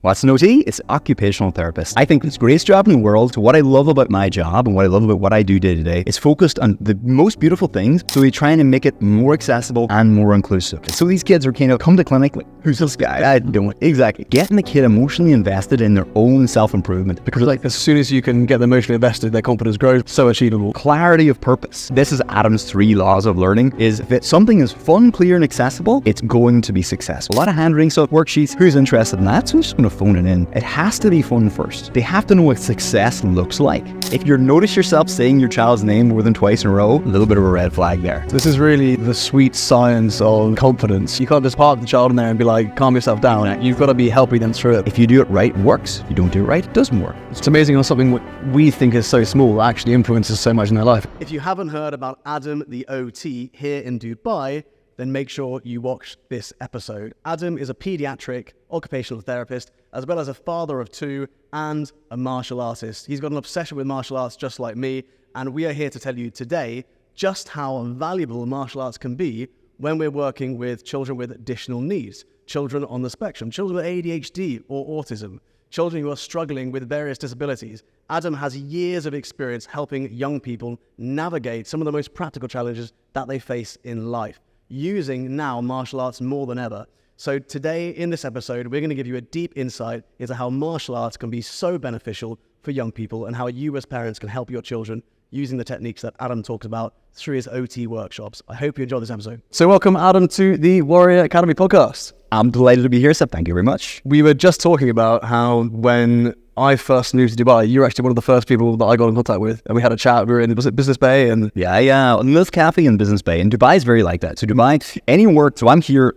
What's an OT? It's occupational therapist. I think it's the greatest job in the world. So what I love about my job and what I love about what I do day to day is focused on the most beautiful things. So we're trying to make it more accessible and more inclusive. So these kids are kind of come to clinic like, who's this guy? I don't exactly. Getting the kid emotionally invested in their own self-improvement. Because like as soon as you can get them emotionally invested, their confidence grows. So achievable. Clarity of purpose. This is Adam's 3 laws of learning, is if something is fun, clear and accessible, it's going to be successful. A lot of handwriting stuff, worksheets. Who's interested in that? So I'm just going to phone it in. It has to be fun first. They have to know what success looks like. If you notice yourself saying your child's name more than twice in a row, a little bit of a red flag there. This is really the sweet science of confidence. You can't just park the child in there and be like, calm yourself down. You've got to be helping them through it. If you do it right, it works. If you don't do it right, it doesn't work. It's amazing how something we think is so small actually influences so much in their life. If you haven't heard about Adam the OT here in Dubai, then make sure you watch this episode. Adam is a pediatric occupational therapist, as well as a father of 2 and a martial artist. He's got an obsession with martial arts just like me, and we are here to tell you today just how valuable martial arts can be when we're working with children with additional needs, children on the spectrum, children with ADHD or autism, children who are struggling with various disabilities. Adam has years of experience helping young people navigate some of the most practical challenges that they face in life, using now martial arts more than ever. So today in this episode, we're going to give you a deep insight into how martial arts can be so beneficial for young people and how you as parents can help your children using the techniques that Adam talks about through his OT workshops. I hope you enjoyed this episode. So welcome, Adam, to the Warrior Academy podcast. I'm delighted to be here, Seb. Thank you very much. We were just talking about how when I first moved to Dubai, you were actually one of the first people that I got in contact with. And we had a chat. We were in, was it Business Bay? And Yeah. Liz Cafe in Business Bay. And Dubai is very like that. So Dubai, any work, so I'm here,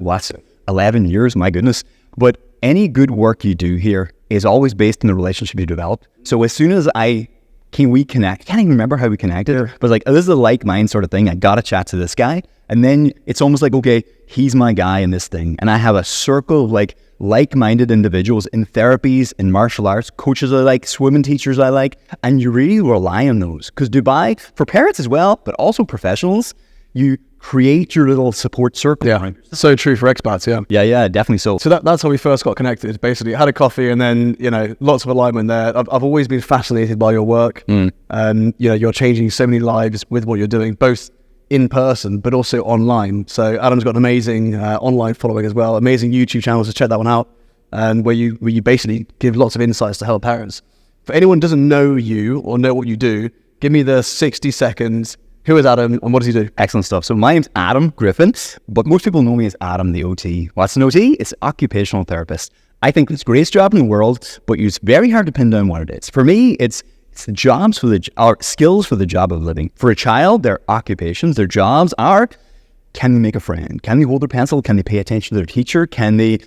11 years, my goodness. But any good work you do here is always based on the relationship you develop. So as soon as we connect, I can't even remember how we connected, but like, this is a like mind sort of thing. I got to chat to this guy. And then it's almost like, okay, he's my guy in this thing. And I have a circle of like-minded individuals in therapies, in martial arts, coaches I like, swimming teachers I like, and you really rely on those. Because Dubai, for parents as well, but also professionals, you create your little support circle. Yeah, right? So true for expats, yeah. Yeah, definitely so. So that's how we first got connected, basically. I had a coffee and then, lots of alignment there. I've always been fascinated by your work. You're changing so many lives with what you're doing, both in person, but also online. So Adam's got an amazing online following as well, amazing YouTube channels, so check that one out, and where you basically give lots of insights to help parents. For anyone who doesn't know you or know what you do, give me the 60 seconds. Who is Adam and what does he do? Excellent stuff. So my name's Adam Griffin, but most people know me as Adam the OT. What's an OT? It's occupational therapist. I think it's the greatest job in the world, but it's very hard to pin down what it is. For me, it's the jobs or skills for the job of living. For a child, their occupations, their jobs are, can they make a friend? Can they hold their pencil? Can they pay attention to their teacher? Can they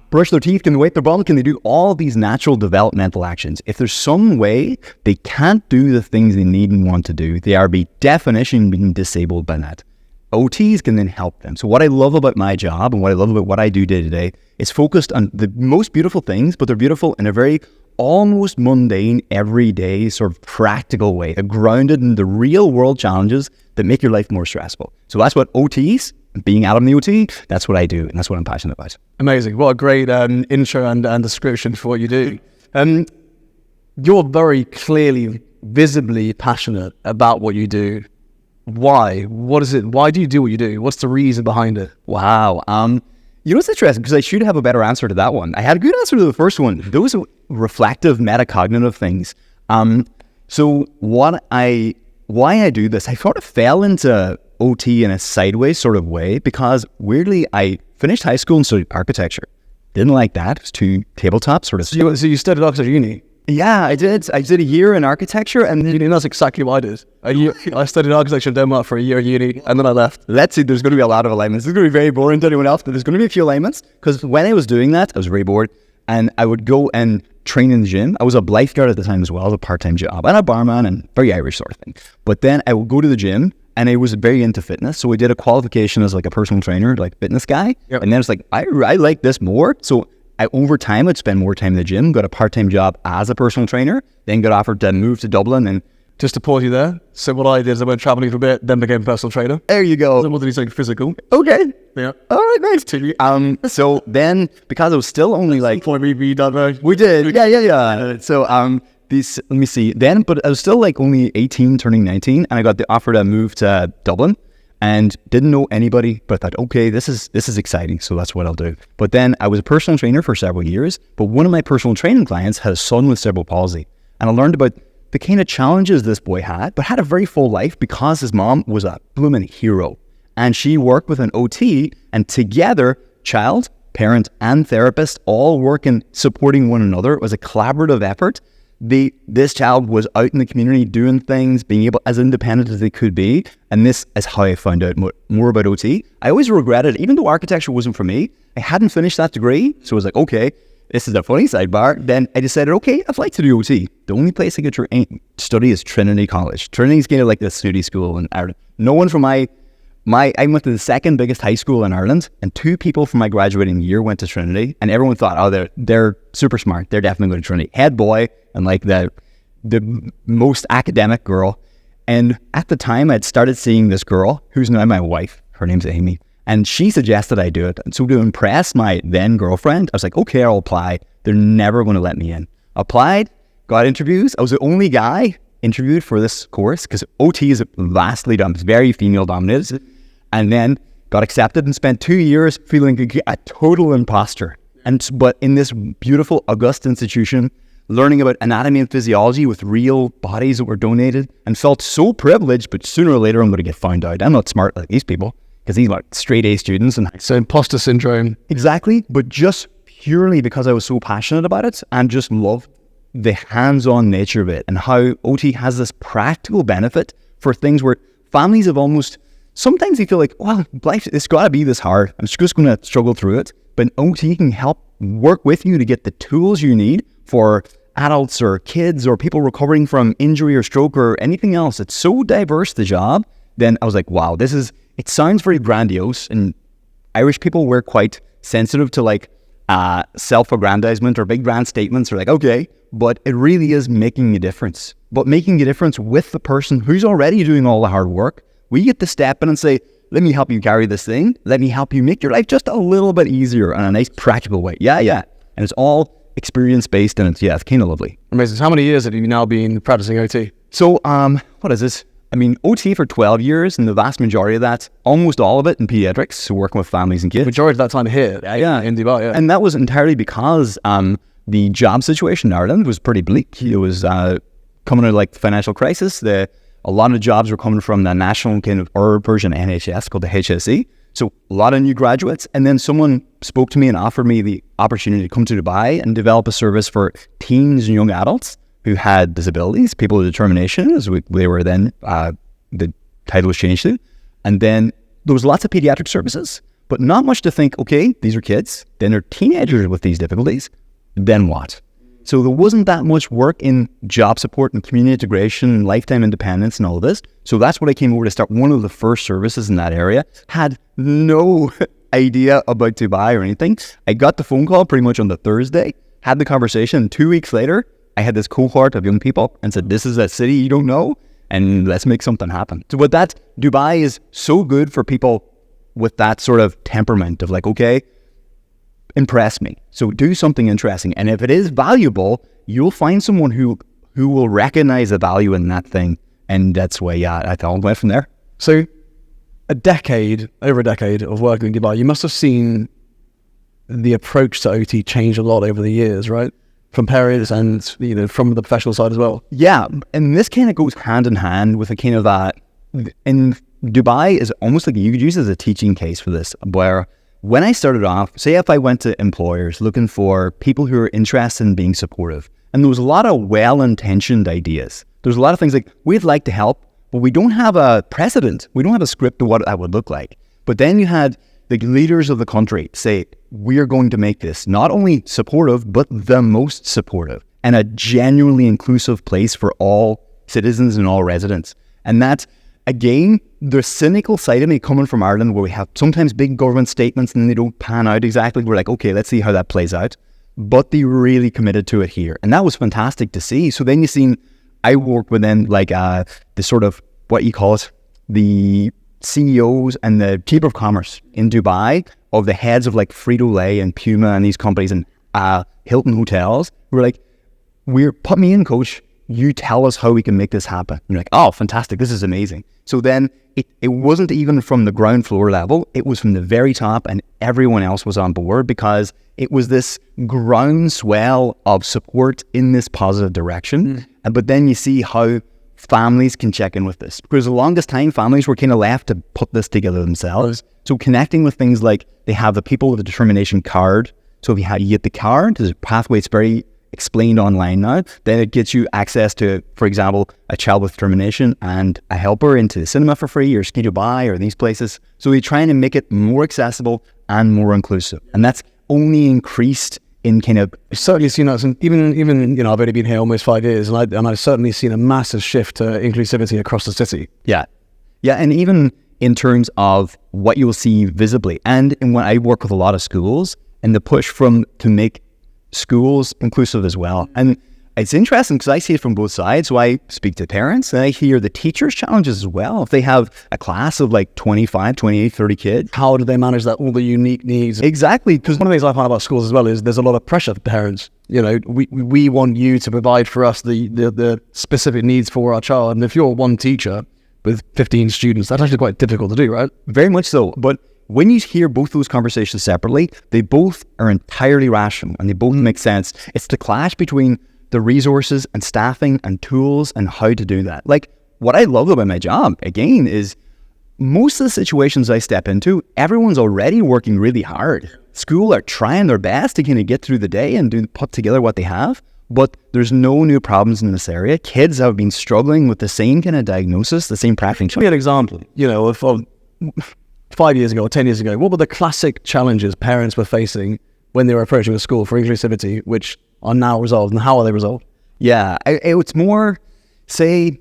brush their teeth? Can they wipe their bum? Can they do all these natural developmental actions? If there's some way they can't do the things they need and want to do, they are by definition being disabled by that. OTs can then help them. So what I love about my job and what I love about what I do day to day is focused on the most beautiful things, but they're beautiful in a very almost mundane, everyday, sort of practical way. They're grounded in the real world challenges that make your life more stressful. So that's what OTs, being Adam the OT, that's what I do, and that's what I'm passionate about. Amazing. What a great intro and description for what you do. You're very clearly, visibly passionate about what you do. Why? What is it? Why do you do what you do? What's the reason behind it? Wow. It's interesting because I should have a better answer to that one. I had a good answer to the first one. Those are reflective, metacognitive things. So why I do this, I sort of fell into OT in a sideways sort of way because weirdly I finished high school and studied architecture. Didn't like that. It was too tabletop sort of. So you studied architecture at uni? Yeah, I did. I did a year in architecture and then... That's exactly what I did. I studied architecture in Denmark for a year at uni and then I left. Let's see, there's going to be a lot of alignments. This is going to be very boring to anyone else, but there's going to be a few alignments because when I was doing that, I was very bored and I would go and train in the gym. I was a lifeguard at the time as well, as a part-time job and a barman and very Irish sort of thing. But then I would go to the gym and I was very into fitness. So I did a qualification as like a personal trainer, like fitness guy. Yep. And then it's like, I like this more. So over time, I'd spend more time in the gym, got a part-time job as a personal trainer, then got offered to move to Dublin and just to pause you there. So what I did is I went traveling for a bit, then became a personal trainer. There you go. I wanted to do something physical. Okay. Yeah. All right, nice. So then, because I was still only like... we done right? We did. Yeah. So, let me see. Then, but I was still like only 18, turning 19, and I got the offer to move to Dublin and didn't know anybody, but I thought, okay, this is exciting, so that's what I'll do. But then I was a personal trainer for several years, but one of my personal training clients had a son with cerebral palsy, and I learned about the kind of challenges this boy had, but had a very full life because his mom was a blooming hero. And she worked with an OT, and together, child, parent, and therapist all working, supporting one another. It was a collaborative effort. This child was out in the community doing things, being able as independent as they could be. And this is how I found out more about OT. I always regretted, even though architecture wasn't for me, I hadn't finished that degree. So I was like, okay, this is a funny sidebar. Then I decided, okay, I'd like to do OT. The only place I could study is Trinity College. Trinity's kind of like the study school in Ireland. No one from I went to the second biggest high school in Ireland, and 2 people from my graduating year went to Trinity, and everyone thought, oh, they're super smart. They're definitely going to Trinity. Head boy and like the most academic girl. And at the time, I'd started seeing this girl who's now my wife. Her name's Amy. And she suggested I do it. And so to impress my then girlfriend, I was like, okay, I'll apply. They're never going to let me in. Applied, got interviews. I was the only guy interviewed for this course because OT is vastly done. It's very female dominated. And then got accepted and spent 2 years feeling a total imposter. But in this beautiful, august institution, learning about anatomy and physiology with real bodies that were donated, and felt so privileged, but sooner or later I'm going to get found out. I'm not smart like these people, because these are straight A students. And so imposter syndrome. Exactly, but just purely because I was so passionate about it and just loved the hands-on nature of it and how OT has this practical benefit for things where families have almost... Sometimes they feel like, well, life, it's got to be this hard. I'm just going to struggle through it. But OT can help work with you to get the tools you need for adults or kids or people recovering from injury or stroke or anything else. It's so diverse, the job. Then I was like, wow, it sounds very grandiose. And Irish people were quite sensitive to like self-aggrandizement or big grand statements. They're like, okay, but it really is making a difference. But making a difference with the person who's already doing all the hard work. We get to step in and say, let me help you carry this thing. Let me help you make your life just a little bit easier in a nice practical way. Yeah. And it's all experience-based, and it's kind of lovely. Amazing. So how many years have you now been practicing OT? So, what is this? I mean, OT for 12 years, and the vast majority of that, almost all of it in pediatrics, so working with families and kids. Majority of that time here, in Dubai, yeah. And that was entirely because the job situation in Ireland was pretty bleak. It was coming out of like the financial crisis. A lot of jobs were coming from the national kind of version NHS called the HSE. So a lot of new graduates. And then someone spoke to me and offered me the opportunity to come to Dubai and develop a service for teens and young adults who had disabilities, people with determination, as they were then, the title was changed to. And then there was lots of pediatric services, but not much to think, okay, these are kids, then they're teenagers with these difficulties, then what? So there wasn't that much work in job support and community integration and lifetime independence and all of this. So that's what I came over to start one of the first services in that area. Had no idea about Dubai or anything. I got the phone call pretty much on the Thursday, had the conversation. 2 weeks later, I had this cohort of young people and said, this is a city you don't know, and let's make something happen. So with that, Dubai is so good for people with that sort of temperament of like, okay, impress me. So do something interesting. And if it is valuable, you'll find someone who will recognize the value in that thing. And that's why, I thought I went from there. So over a decade of working in Dubai, you must have seen the approach to OT change a lot over the years, right? From parents and, from the professional side as well. Yeah. And this kind of goes hand in hand with a kind of in Dubai is almost like you could use it as a teaching case for this, where when I started off, say if I went to employers looking for people who are interested in being supportive, and there was a lot of well-intentioned ideas. There's a lot of things like, we'd like to help, but we don't have a precedent. We don't have a script of what that would look like. But then you had the leaders of the country say, we are going to make this not only supportive, but the most supportive and a genuinely inclusive place for all citizens and all residents. And that's, again, the cynical side of me coming from Ireland, where we have sometimes big government statements and they don't pan out exactly. We're like, okay, let's see how that plays out. But they really committed to it here. And that was fantastic to see. So then you've seen I work within like the sort of, what you call it, the CEOs and the Chamber of Commerce in Dubai of the heads of like Frito-Lay and Puma and these companies and Hilton hotels. We're like, put me in, coach. You tell us how we can make this happen. And you're like, oh, fantastic. This is amazing. So then it wasn't even from the ground floor level. It was from the very top, and everyone else was on board because it was this groundswell of support in this positive direction. But then you see how families can check in with this. Because the longest time, families were kind of left to put this together themselves. So connecting with things like they have the people with the determination card. So if you get the card, there's a pathway. It's very explained online now. Then it gets you access to, for example, a child with determination and a helper into the cinema for free, or Ski Dubai, or these places. So we're trying to make it more accessible and more inclusive. And that's only increased in kind of... I've certainly seen that, even you know, I've only been here almost 5 years, and I've certainly seen a massive shift to inclusivity across the city. Yeah, and even in terms of what you'll see visibly, and when I work with a lot of schools, and the push to make schools inclusive as well. And it's interesting because I see it from both sides. So I speak to parents and I hear the teachers' challenges as well. If they have a class of like 25, 28, 30 kids. How do they manage that, all the unique needs? Exactly. Because one of the things I find about schools as well is there's a lot of pressure for parents. You know, we want you to provide for us the specific needs for our child. And if you're one teacher with 15 students, that's actually quite difficult to do, right? Very much so. But when you hear both those conversations separately, they both are entirely rational and they both make sense. It's the clash between the resources and staffing and tools and how to do that. Like, what I love about my job, again, is most of the situations I step into, everyone's already working really hard. School are trying their best to kind of get through the day and put together what they have, but there's no new problems in this area. Kids have been struggling with the same kind of diagnosis, the same practicing. Give me an example, you know, of 5 years ago or 10 years ago, what were the classic challenges parents were facing when they were approaching a school for inclusivity, which are now resolved, and how are they resolved? Yeah, it's more, say,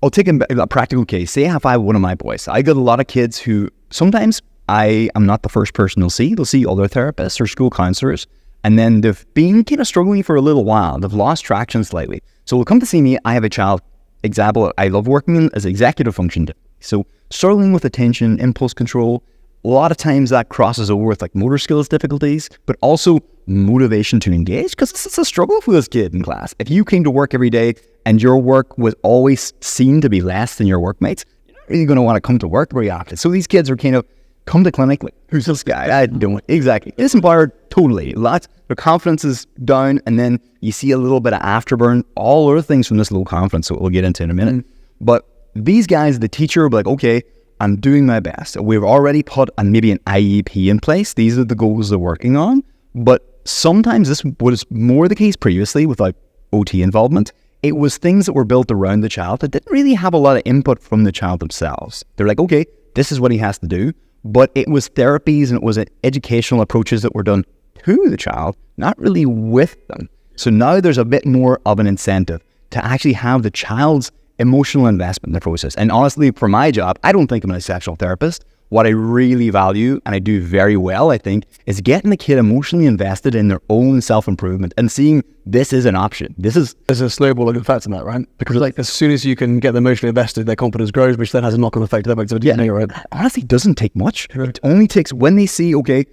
I'll take a practical case. Say if I have one of my boys, I got a lot of kids who sometimes I am not the first person they'll see. They'll see other therapists or school counselors, and then they've been kind of struggling for a little while. They've lost traction slightly. So they'll come to see me. I have a child, example, I love working in as executive function. So struggling with attention, impulse control, a lot of times that crosses over with like motor skills difficulties, but also motivation to engage, because it's a struggle for this kid in class. If you came to work every day and your work was always seen to be less than your workmates, you're not really going to want to come to work very often. So these kids are kind of come to clinic like, who's this guy? I don't exactly. Disempowered totally. Their confidence is down, and then you see a little bit of afterburn, all other things from this little conference that we'll get into in a minute. But these guys, the teacher will be like, okay, I'm doing my best. We've already put maybe an IEP in place. These are the goals they're working on. But sometimes this was more the case previously without OT involvement. It was things that were built around the child that didn't really have a lot of input from the child themselves. They're like, okay, this is what he has to do. But it was therapies and it was educational approaches that were done to the child, not really with them. So now there's a bit more of an incentive to actually have the child's emotional investment in the process. And honestly, for my job, I don't think I'm an exceptional therapist. What I really value, and I do very well, I think, is getting the kid emotionally invested in their own self-improvement and seeing this is an option. There's a snowballing effect on that, right? Because like as soon as you can get them emotionally invested, their confidence grows, which then has a knock-on effect to their activity. Yeah, right? Honestly, it doesn't take much. It only takes when they see, okay,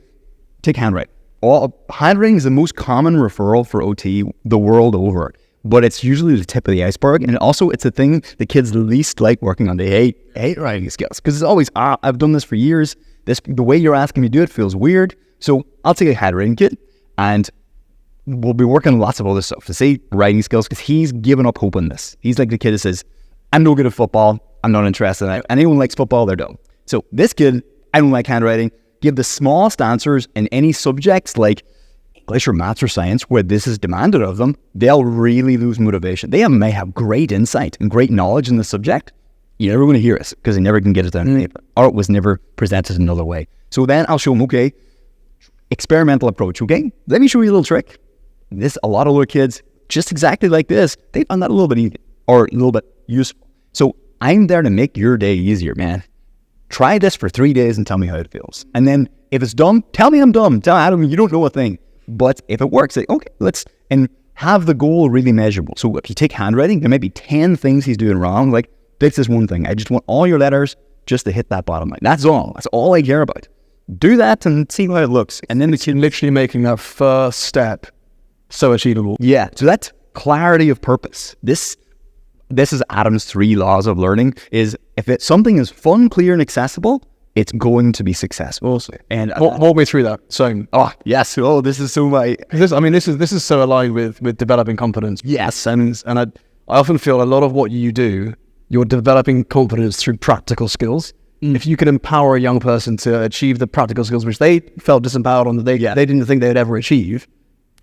take handwriting. Handwriting is the most common referral for OT the world over. But it's usually the tip of the iceberg, and also it's a thing the kids least like working on. They hate writing skills because it's always, I've done this for years. The way you're asking me to do it feels weird. So I'll take a handwriting kid, and we'll be working on lots of other stuff to say writing skills because he's given up hope on this. He's like the kid that says, I'm no good at football. I'm not interested in it. Anyone likes football, they're dumb. So this kid, I don't like handwriting. Give the smallest answers in any subjects like English or maths or science where this is demanded of them, they'll really lose motivation. They may have great insight and great knowledge in the subject. You're never going to hear it because they never can get it down on paper, or it was never presented another way. So then I'll show them, okay, experimental approach, okay? Let me show you a little trick. A lot of other kids, just exactly like this, they found that a little bit easy or a little bit useful. So I'm there to make your day easier, man. Try this for 3 days and tell me how it feels. And then if it's dumb, tell me I'm dumb. Tell Adam, you don't know a thing. But if it works, say, okay, and have the goal really measurable. So if you take handwriting, there may be 10 things he's doing wrong. Like, this is one thing. I just want all your letters just to hit that bottom line. That's all. That's all I care about. Do that and see how it looks. And then the kid Literally making that first step so achievable. Yeah, so that's clarity of purpose. This is Adam's 3 laws of learning, is if something is fun, clear, and accessible, it's going to be successful. Awesome. And walk me through that. So, yes, this is so my... this is so aligned with developing confidence. Yes. And I often feel a lot of what you do, you're developing confidence through practical skills. If you can empower a young person to achieve the practical skills which they felt disempowered on, that they didn't think they'd ever achieve,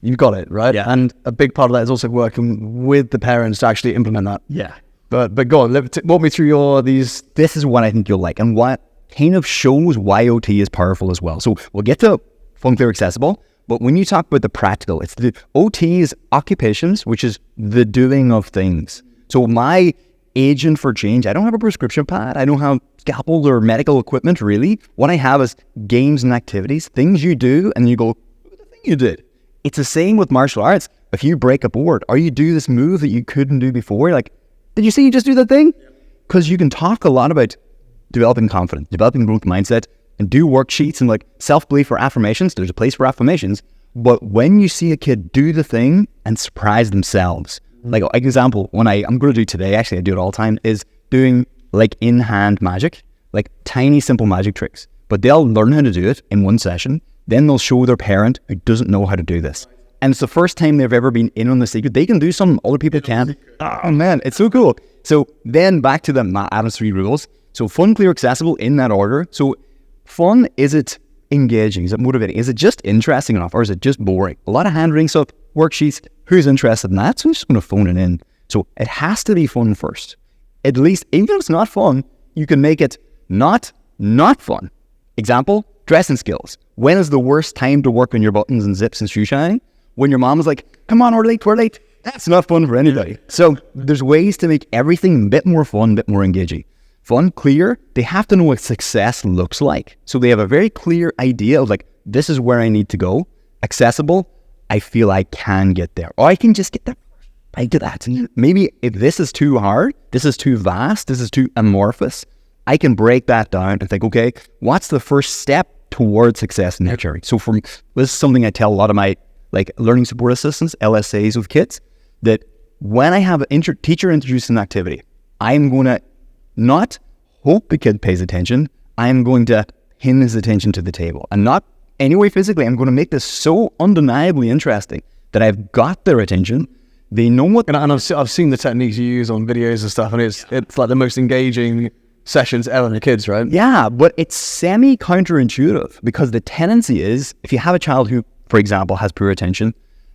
you've got it, right? Yeah. And a big part of that is also working with the parents to actually implement that. Yeah. But go on, walk me through these. This is what I think you'll like, and what kind of shows why OT is powerful as well. So we'll get to fun, clear, accessible, but when you talk about the practical, it's the OT's occupations, which is the doing of things. So my agent for change, I don't have a prescription pad, I don't have scalpel or medical equipment really. What I have is games and activities, things you do, and you go, look at the thing you did. It's the same with martial arts. If you break a board or you do this move that you couldn't do before, like, did you see you just do that thing? Because you can talk a lot about developing confidence, developing growth mindset, and do worksheets and like self-belief or affirmations. There's a place for affirmations. But when you see a kid do the thing and surprise themselves, like an example, I'm going to do today, actually I do it all the time, is doing like in-hand magic, like tiny, simple magic tricks. But they'll learn how to do it in one session. Then they'll show their parent who doesn't know how to do this. And it's the first time they've ever been in on the secret. They can do something other people can't. Oh man, it's so cool. So then back to the Adam's 3 rules. So fun, clear, accessible in that order. So fun, is it engaging? Is it motivating? Is it just interesting enough? Or is it just boring? A lot of handwriting stuff, worksheets, who's interested in that? So I'm just going to phone it in. So it has to be fun first. At least, even if it's not fun, you can make it not fun. Example, dressing skills. When is the worst time to work on your buttons and zips and shoe shining? When your mom is like, come on, we're late. That's not fun for anybody. So there's ways to make everything a bit more fun, a bit more engaging. Fun, clear, they have to know what success looks like. So they have a very clear idea of like, this is where I need to go. Accessible, I feel I can get there. Or I can just get there. I do that. Maybe if this is too hard, this is too vast, this is too amorphous, I can break that down and think, okay, what's the first step towards success in that area? So this is something I tell a lot of my like learning support assistants, LSAs with kids, that when I have a teacher introduce an activity, I'm going to not hope the kid pays attention, I'm going to pin his attention to the table. And not anyway physically, I'm going to make this so undeniably interesting that I've got their attention. They know what... And I've seen the techniques you use on videos and stuff, and it's like the most engaging sessions ever for kids, right? Yeah, but it's semi-counterintuitive because the tendency is, if you have a child who, for example, has poor attention,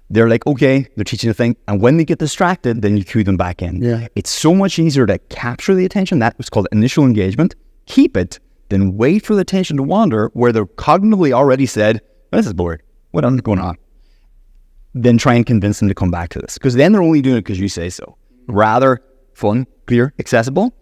they're like, okay, they're teaching a thing, and when they get distracted, then you cue them back in. Yeah. It's so much easier to capture the attention, that was called initial engagement, keep it, then wait for the attention to wander where they're cognitively already said, this is bored, what is going on? Then try and convince them to come back to this, because then they're only doing it because you say so. Rather fun, clear, accessible.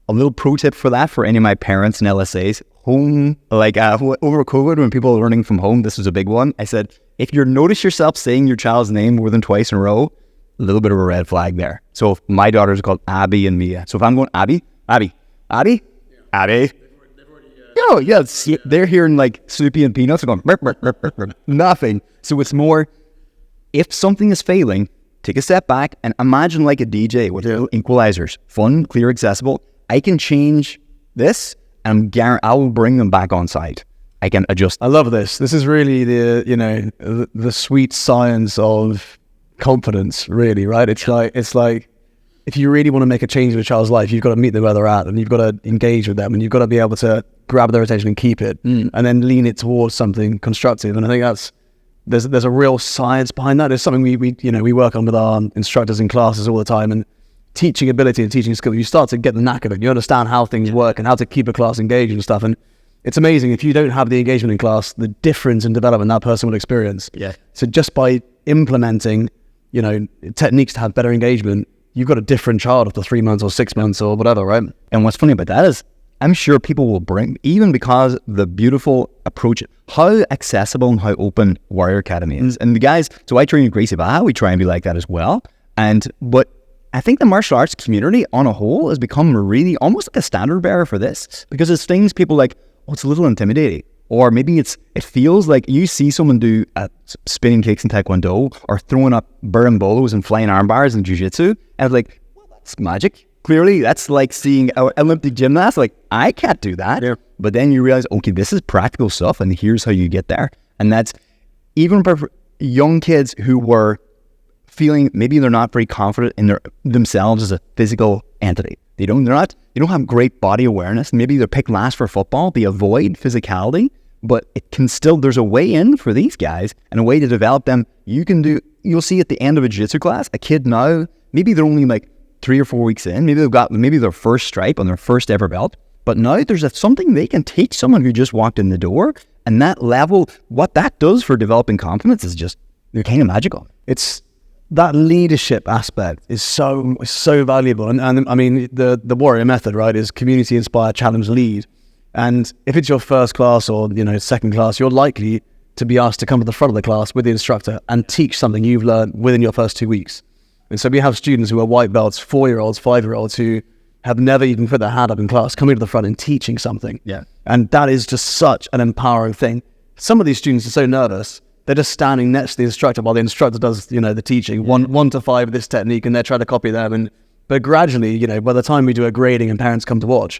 A little pro tip for that for any of my parents and LSAs, home, like over COVID when people are learning from home, this was a big one. I said, if you notice yourself saying your child's name more than twice in a row, a little bit of a red flag there. So my daughters are called Abby and Mia. So if I'm going Abby, they're hearing like Snoopy and Peanuts, they're going burp, burp, burp, burp, burp. Nothing. So it's more, if something is failing, take a step back and imagine like a DJ with equalizers, fun, clear, accessible. I can change this and I will bring them back on site. I can adjust. I love this. This is really the sweet science of confidence, really, right? It's like if you really want to make a change in a child's life, you've got to meet them where they're at, and you've got to engage with them, and you've got to be able to grab their attention and keep it, and then lean it towards something constructive. And I think there's a real science behind that. There's something we work on with our instructors in classes all the time, and teaching ability and teaching skill. You start to get the knack of it. You understand how things work and how to keep a class engaged and stuff. And it's amazing if you don't have the engagement in class, the difference in development that person will experience. Yeah. So just by implementing, techniques to have better engagement, you've got a different child after 3 months or 6 months or whatever, right? And what's funny about that is I'm sure people will bring, even because the beautiful approach, how accessible and how open Warrior Academy is. And the guys, so I train in Gracie Baja, we try and be like that as well. But I think the martial arts community on a whole has become really almost like a standard bearer for this, because it's things people like, oh, it's a little intimidating. Or maybe it feels like you see someone do spinning kicks in Taekwondo or throwing up bolos and flying arm bars in Jiu-Jitsu. And it's like, well, that's magic. Clearly, that's like seeing an Olympic gymnast. Like, I can't do that. Yeah. But then you realize, okay, this is practical stuff, and here's how you get there. And that's even for young kids who were feeling maybe they're not very confident in themselves as a physical entity. They don't have great body awareness. Maybe they're picked last for football. They avoid physicality, but it can still, there's a way in for these guys and a way to develop them. You'll see at the end of a jiu-jitsu class, a kid now, maybe they're only like 3 or 4 weeks in, maybe they've got their first stripe on their first ever belt, but now there's something they can teach someone who just walked in the door, and that level, what that does for developing confidence is just, they're kind of magical. It's that leadership aspect is so valuable, and I mean the Warrior method, right, is community inspire, challenge, lead. And if it's your first class or second class, you're likely to be asked to come to the front of the class with the instructor and teach something you've learned within your first 2 weeks. And so we have students who are white belts, 4-year-olds, 5-year-olds who have never even put their hand up in class, coming to the front and teaching something. Yeah. And that is just such an empowering thing. Some of these students are so nervous, they're just standing next to the instructor while the instructor does, the teaching, 1 to 5 of this technique, and they're trying to copy them. But gradually, by the time we do a grading and parents come to watch,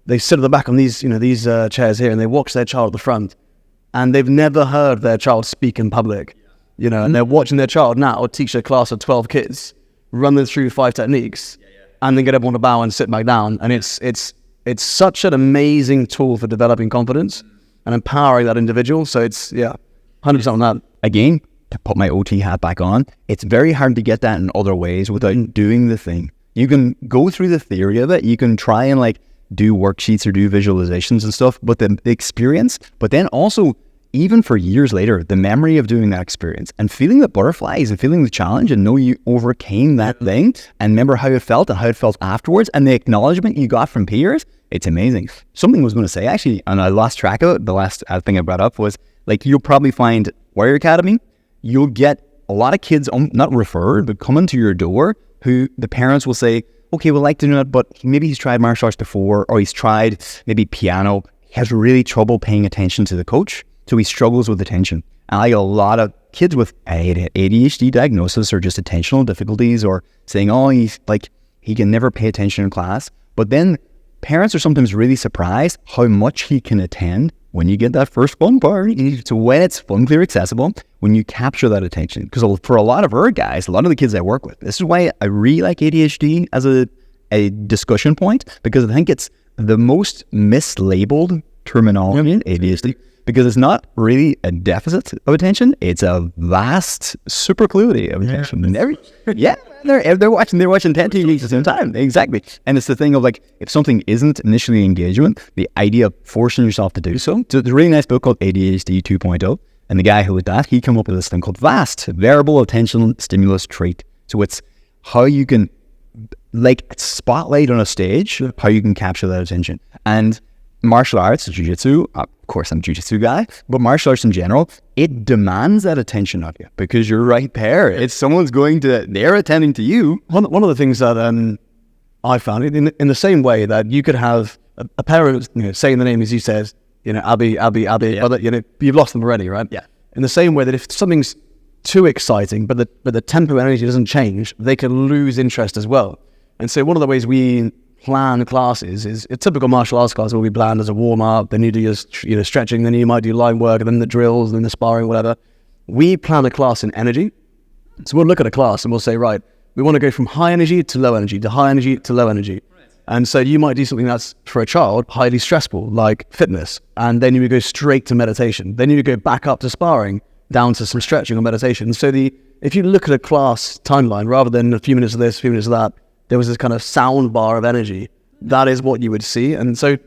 they sit at the back on these chairs here, and they watch their child at the front, and they've never heard their child speak in public. And they're watching their child now teach a class of 12 kids, run them through 5 techniques, and then get everyone to bow and sit back down. And it's such an amazing tool for developing confidence and empowering that individual. So it's 100% on that. Again, to put my OT hat back on, it's very hard to get that in other ways without doing the thing. You can go through the theory of it. You can try and do worksheets or do visualizations and stuff, but the experience, but then also, even for years later, the memory of doing that experience and feeling the butterflies and feeling the challenge and know you overcame that thing and remember how it felt and how it felt afterwards and the acknowledgement you got from peers, it's amazing. Something I was going to say actually, and I lost track of it, the last thing I brought up was, you'll probably find Warrior Academy, you'll get a lot of kids, not referred, but coming to your door who the parents will say, okay, we'd like to do it, but maybe he's tried martial arts before, or he's tried maybe piano, he has really trouble paying attention to the coach. So he struggles with attention. And I get a lot of kids with ADHD diagnosis or just attentional difficulties, or saying, oh, he can never pay attention in class. But then parents are sometimes really surprised how much he can attend when you get that first fun part. So when it's fun, clear, accessible, when you capture that attention. Because for a lot of our guys, a lot of the kids I work with, this is why I really like ADHD as a discussion point, because I think it's the most mislabeled terminology in ADHD. Because it's not really a deficit of attention; it's a vast superfluity of attention. They're watching 10 TVs at the same time. Exactly, and it's the thing of if something isn't initially engagement, the idea of forcing yourself to do so. So there's a really nice book called ADHD 2.0, and the guy who did that, he came up with this thing called VAST, Variable Attention Stimulus Trait. So it's how you can, spotlight on a stage, how you can capture that attention. And martial arts, jiu-jitsu, of course I'm a jiu-jitsu guy, but martial arts in general, it demands that attention of you because you're right there. It's someone's they're attending to you. One of the things that I found, in the same way that you could have a parent saying the name as you said, Abby, yeah. But you've lost them already, right? Yeah. In the same way that if something's too exciting, but the tempo and energy doesn't change, they can lose interest as well. And so one of the ways we plan classes is a typical martial arts class will be planned as a warm-up, then you do your stretching, then you might do line work, and then the drills, and then the sparring, whatever. We plan a class in energy. So we'll look at a class and we'll say, right, we want to go from high energy to low energy, to high energy to low energy. Right. And so you might do something that's, for a child, highly stressful, like fitness, and then you would go straight to meditation. Then you would go back up to sparring, down to some stretching or meditation. So if you look at a class timeline, rather than a few minutes of this, a few minutes of that, there was this kind of sound bar of energy. That is what you would see. And so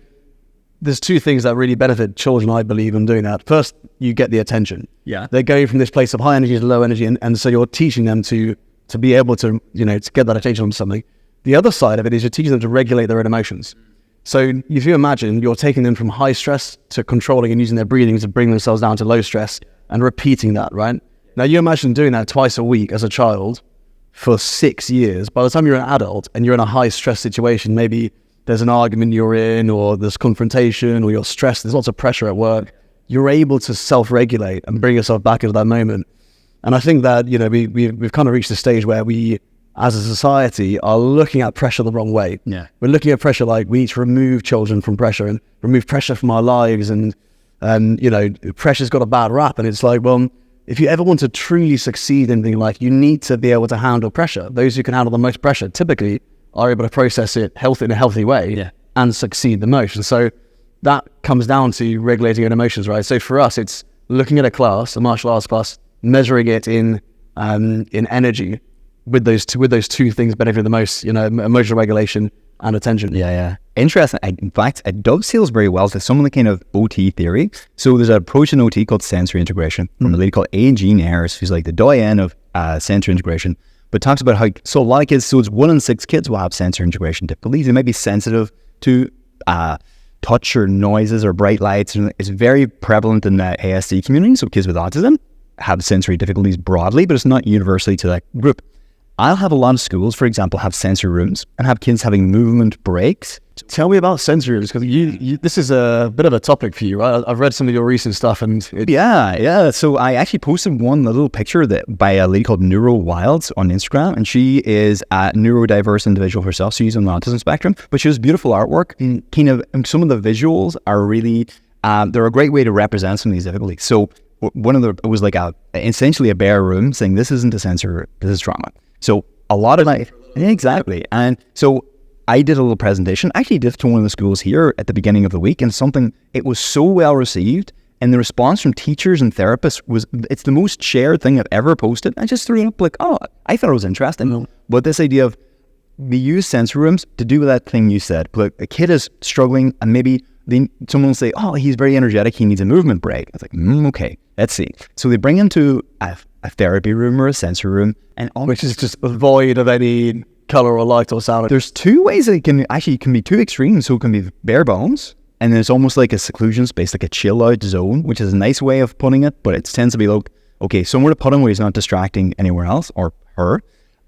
there's 2 things that really benefit children, I believe, in doing that. First, you get the attention. Yeah. They're going from this place of high energy to low energy. And so you're teaching them to be able to, to get that attention on something. The other side of it is you're teaching them to regulate their own emotions. So if you imagine you're taking them from high stress to controlling and using their breathing to bring themselves down to low stress and repeating that, right? Now you imagine doing that twice a week as a child for 6 years. By the time you're an adult and you're in a high stress situation, maybe there's an argument you're in, or there's confrontation, or you're stressed, there's lots of pressure at work, you're able to self-regulate and bring yourself back into that moment. And I think that, we've kind of reached a stage where we, as a society, are looking at pressure the wrong way. Yeah. We're looking at pressure like we need to remove children from pressure and remove pressure from our lives. And pressure's got a bad rap. And it's like, well, if you ever want to truly succeed in anything, like, you need to be able to handle pressure. Those who can handle the most pressure typically are able to process it in a healthy way and succeed the most. And so that comes down to regulating your emotions, right? So for us, it's looking at a martial arts class, measuring it in energy, with those two things benefiting the most, emotional regulation and attention. Yeah. Interesting. In fact, it dovetails very well to some of the kind of OT theory. So there's an approach in OT called sensory integration from a lady called Jean Ayres, who's like the doyen of sensory integration, but talks about how, so a lot of kids, so it's 1 in 6 kids will have sensory integration difficulties. They may be sensitive to touch or noises or bright lights. And it's very prevalent in the ASD community. So kids with autism have sensory difficulties broadly, but it's not universally to that group. I'll have a lot of schools, for example, have sensory rooms and have kids having movement breaks. Tell me about sensory rooms, because this is a bit of a topic for you, right? I've read some of your recent stuff, and yeah. So I actually posted one little picture by a lady called Neuro Wilds on Instagram, and she is a neurodiverse individual herself. She's on the autism spectrum, but she has beautiful artwork. And some of the visuals are really they're a great way to represent some of these difficulties. So it was like essentially a bare room saying, this isn't a sensory room, this is trauma. So a lot of exactly. And so I did a little presentation. I actually did it to one of the schools here at the beginning of the week, and it was so well received. And the response from teachers and therapists it's the most shared thing I've ever posted. I just threw it up like, oh, I thought it was interesting. Mm-hmm. But this idea of we use sensory rooms to do that thing you said. Like, a kid is struggling and maybe someone will say, oh, he's very energetic, he needs a movement break. I was like, okay, let's see. So they bring him to a therapy room or a sensory room, which is just void of any color or light or sound. There's two ways that it can be two extremes. So it can be bare bones, and then it's almost like a seclusion space, like a chill out zone, which is a nice way of putting it, but it tends to be like, okay, somewhere to put him where he's not distracting anywhere else or her.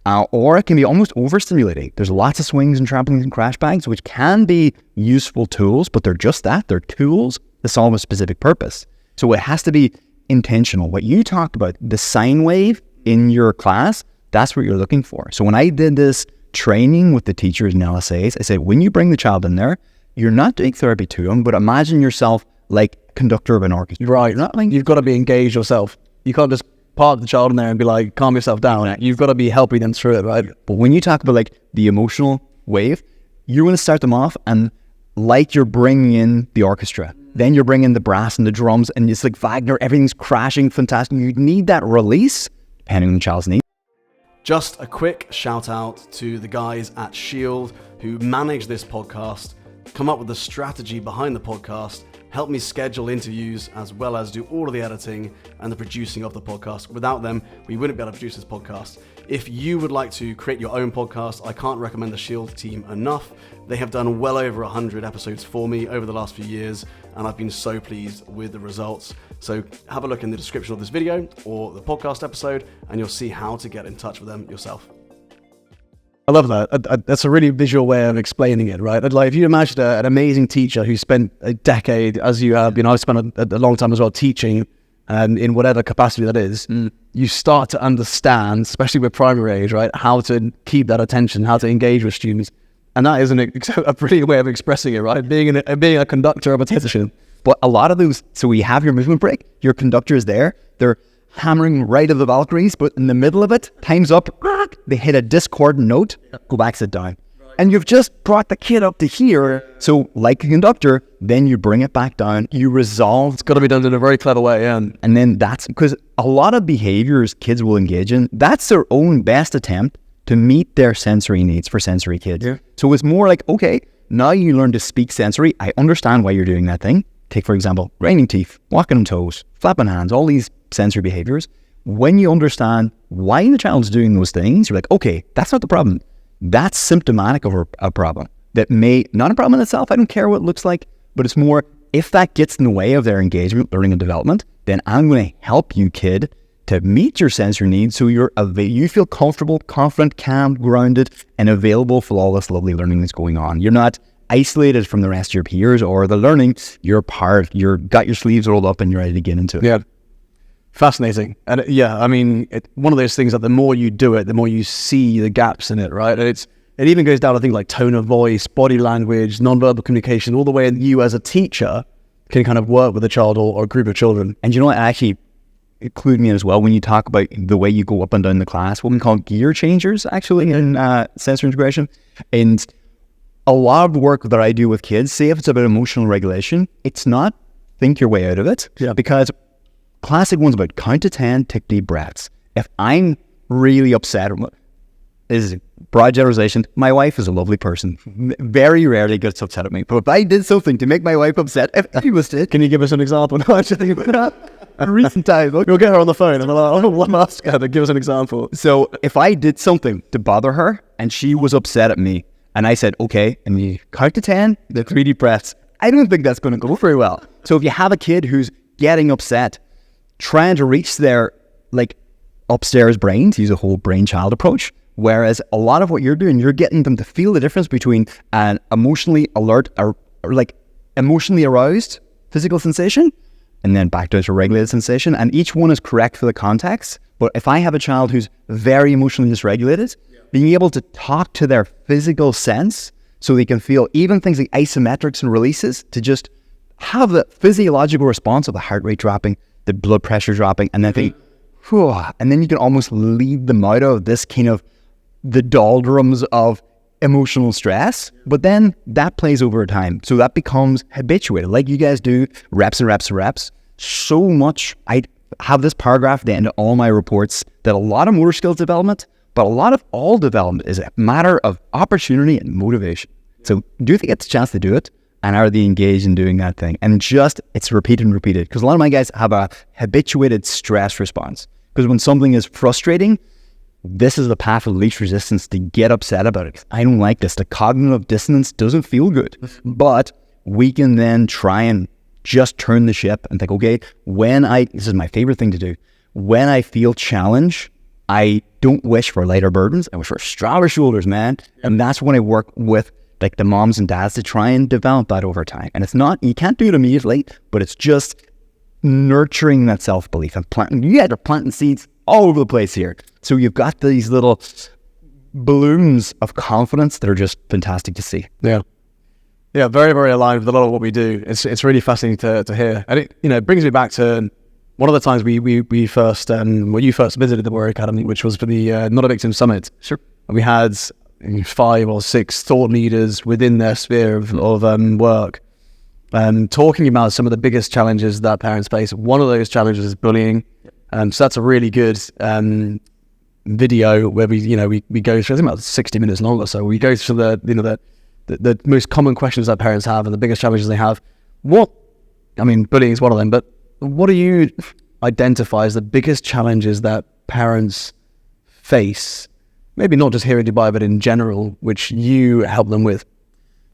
Or it can be almost overstimulating. There's lots of swings and trampolines and crash bags, which can be useful tools, but they're just that. They're tools to solve a specific purpose. So it has to be intentional. What you talked about, the sine wave in your class, that's what you're looking for. So when I did this training with the teachers and LSAs, I said, when you bring the child in there, you're not doing therapy to them, but imagine yourself like conductor of an orchestra. Right. You've got to be engaged yourself. You can't just park the child in there and be like, calm yourself down. Right. You've got to be helping them through it, right? But when you talk about like the emotional wave, you're going to start them off and like you're bringing in the orchestra. Then you're bringing the brass and the drums, and it's like Wagner, everything's crashing, fantastic. You need that release, depending on the child's needs. Just a quick shout out to the guys at Shield who manage this podcast, come up with the strategy behind the podcast, help me schedule interviews, as well as do all of the editing and the producing of the podcast. Without them, we wouldn't be able to produce this podcast. If you would like to create your own podcast, I can't recommend the Shield team enough. They have done well over 100 episodes for me over the last few years, and I've been so pleased with the results. So have a look in the description of this video or the podcast episode, and you'll see how to get in touch with them yourself. I love that. That's a really visual way of explaining it, right? Like, if you imagine an amazing teacher who spent a decade, as you have, I've spent a long time as well teaching, in whatever capacity that is, you start to understand, especially with primary age, right, how to keep that attention, how to engage with students. And that is a pretty way of expressing it, right? Being a conductor of attention. But a lot of those, so we have your movement break, your conductor is there, they're hammering right of the Valkyries, but in the middle of it, time's up, they hit a discordant note, go back, sit down. And you've just brought the kid up to here. So like a conductor, then you bring it back down, you resolve. It's got to be done in a very clever way, yeah. And then that's, because a lot of behaviors kids will engage in, that's their own best attempt to meet their sensory needs for sensory kids. Yeah. So it's more like, okay, now you learn to speak sensory. I understand why you're doing that thing. Take, for example, grinding teeth, walking on toes, flapping hands, all these sensory behaviors. When you understand why the child's doing those things, you're like, okay, that's not the problem. That's symptomatic of a problem. that may, not a problem in itself, I don't care what it looks like, but it's more, if that gets in the way of their engagement, learning and development, then I'm going to help you, kid, to meet your sensory needs so you feel comfortable, confident, calm, grounded, and available for all this lovely learning that's going on. You're not isolated from the rest of your peers or the learning. You're got your sleeves rolled up and you're ready to get into it. Yeah. Fascinating. And I mean, one of those things that the more you do it, the more you see the gaps in it, right? And it even goes down to things like tone of voice, body language, nonverbal communication, all the way you as a teacher can kind of work with a child or a group of children. And you know what, actually include me in as well when you talk about the way you go up and down the class, what we call gear changers actually in sensory integration. And a lot of the work that I do with kids, say if it's about emotional regulation, it's not think your way out of it. Yeah. Because classic one's about count to 10, take deep breaths. If I'm really upset, this is broad generalization, my wife is a lovely person. Very rarely gets upset at me. But if I did something to make my wife upset, if I was it, can you give us an example? No, I should think about that. A recent time. We'll get her on the phone and I'll ask her to give us an example. So if I did something to bother her and she was upset at me and I said, okay, and you count to 10, the 3 deep breaths, I don't think that's going to go very well. So if you have a kid who's getting upset, trying to reach their upstairs brain, to use a whole brain-child approach, whereas a lot of what you're doing, you're getting them to feel the difference between an emotionally alert or emotionally aroused physical sensation and then back to a regulated sensation. And each one is correct for the context. But if I have a child who's very emotionally dysregulated, being able to talk to their physical sense so they can feel even things like isometrics and releases, to just have the physiological response of the heart rate dropping, the blood pressure dropping, and then think, whew, and then you can almost lead them out of this kind of the doldrums of emotional stress. But then that plays over time. So that becomes habituated, like you guys do, reps and reps and reps. So much, I have this paragraph at the end of all my reports that a lot of motor skills development, but a lot of all development is a matter of opportunity and motivation. So do they get the chance to do it? And are they engaged in doing that thing? And just, it's repeated and repeated. Because a lot of my guys have a habituated stress response. Because when something is frustrating, this is the path of least resistance to get upset about it. I don't like this. The cognitive dissonance doesn't feel good. But we can then try and just turn the ship and think, okay, this is my favorite thing to do. When I feel challenge, I don't wish for lighter burdens. I wish for stronger shoulders, man. And that's when I work with the moms and dads to try and develop that over time. And it's not, you can't do it immediately, but it's just nurturing that self-belief and you guys are planting seeds all over the place here. So you've got these little balloons of confidence that are just fantastic to see. Yeah. Yeah, very, very aligned with a lot of what we do. It's really fascinating to hear. And it brings me back to one of the times we first, when you first visited the Warrior Academy, which was for the Not a Victim Summit. Sure. And we had 5 or 6 thought leaders within their sphere of work, talking about some of the biggest challenges that parents face. One of those challenges is bullying. So that's a really good video where we go through, I think about 60 minutes long or so. We go through the most common questions that parents have and the biggest challenges they have. Bullying is one of them, but what do you identify as the biggest challenges that parents face? Maybe not just here in Dubai, but in general, which you help them with.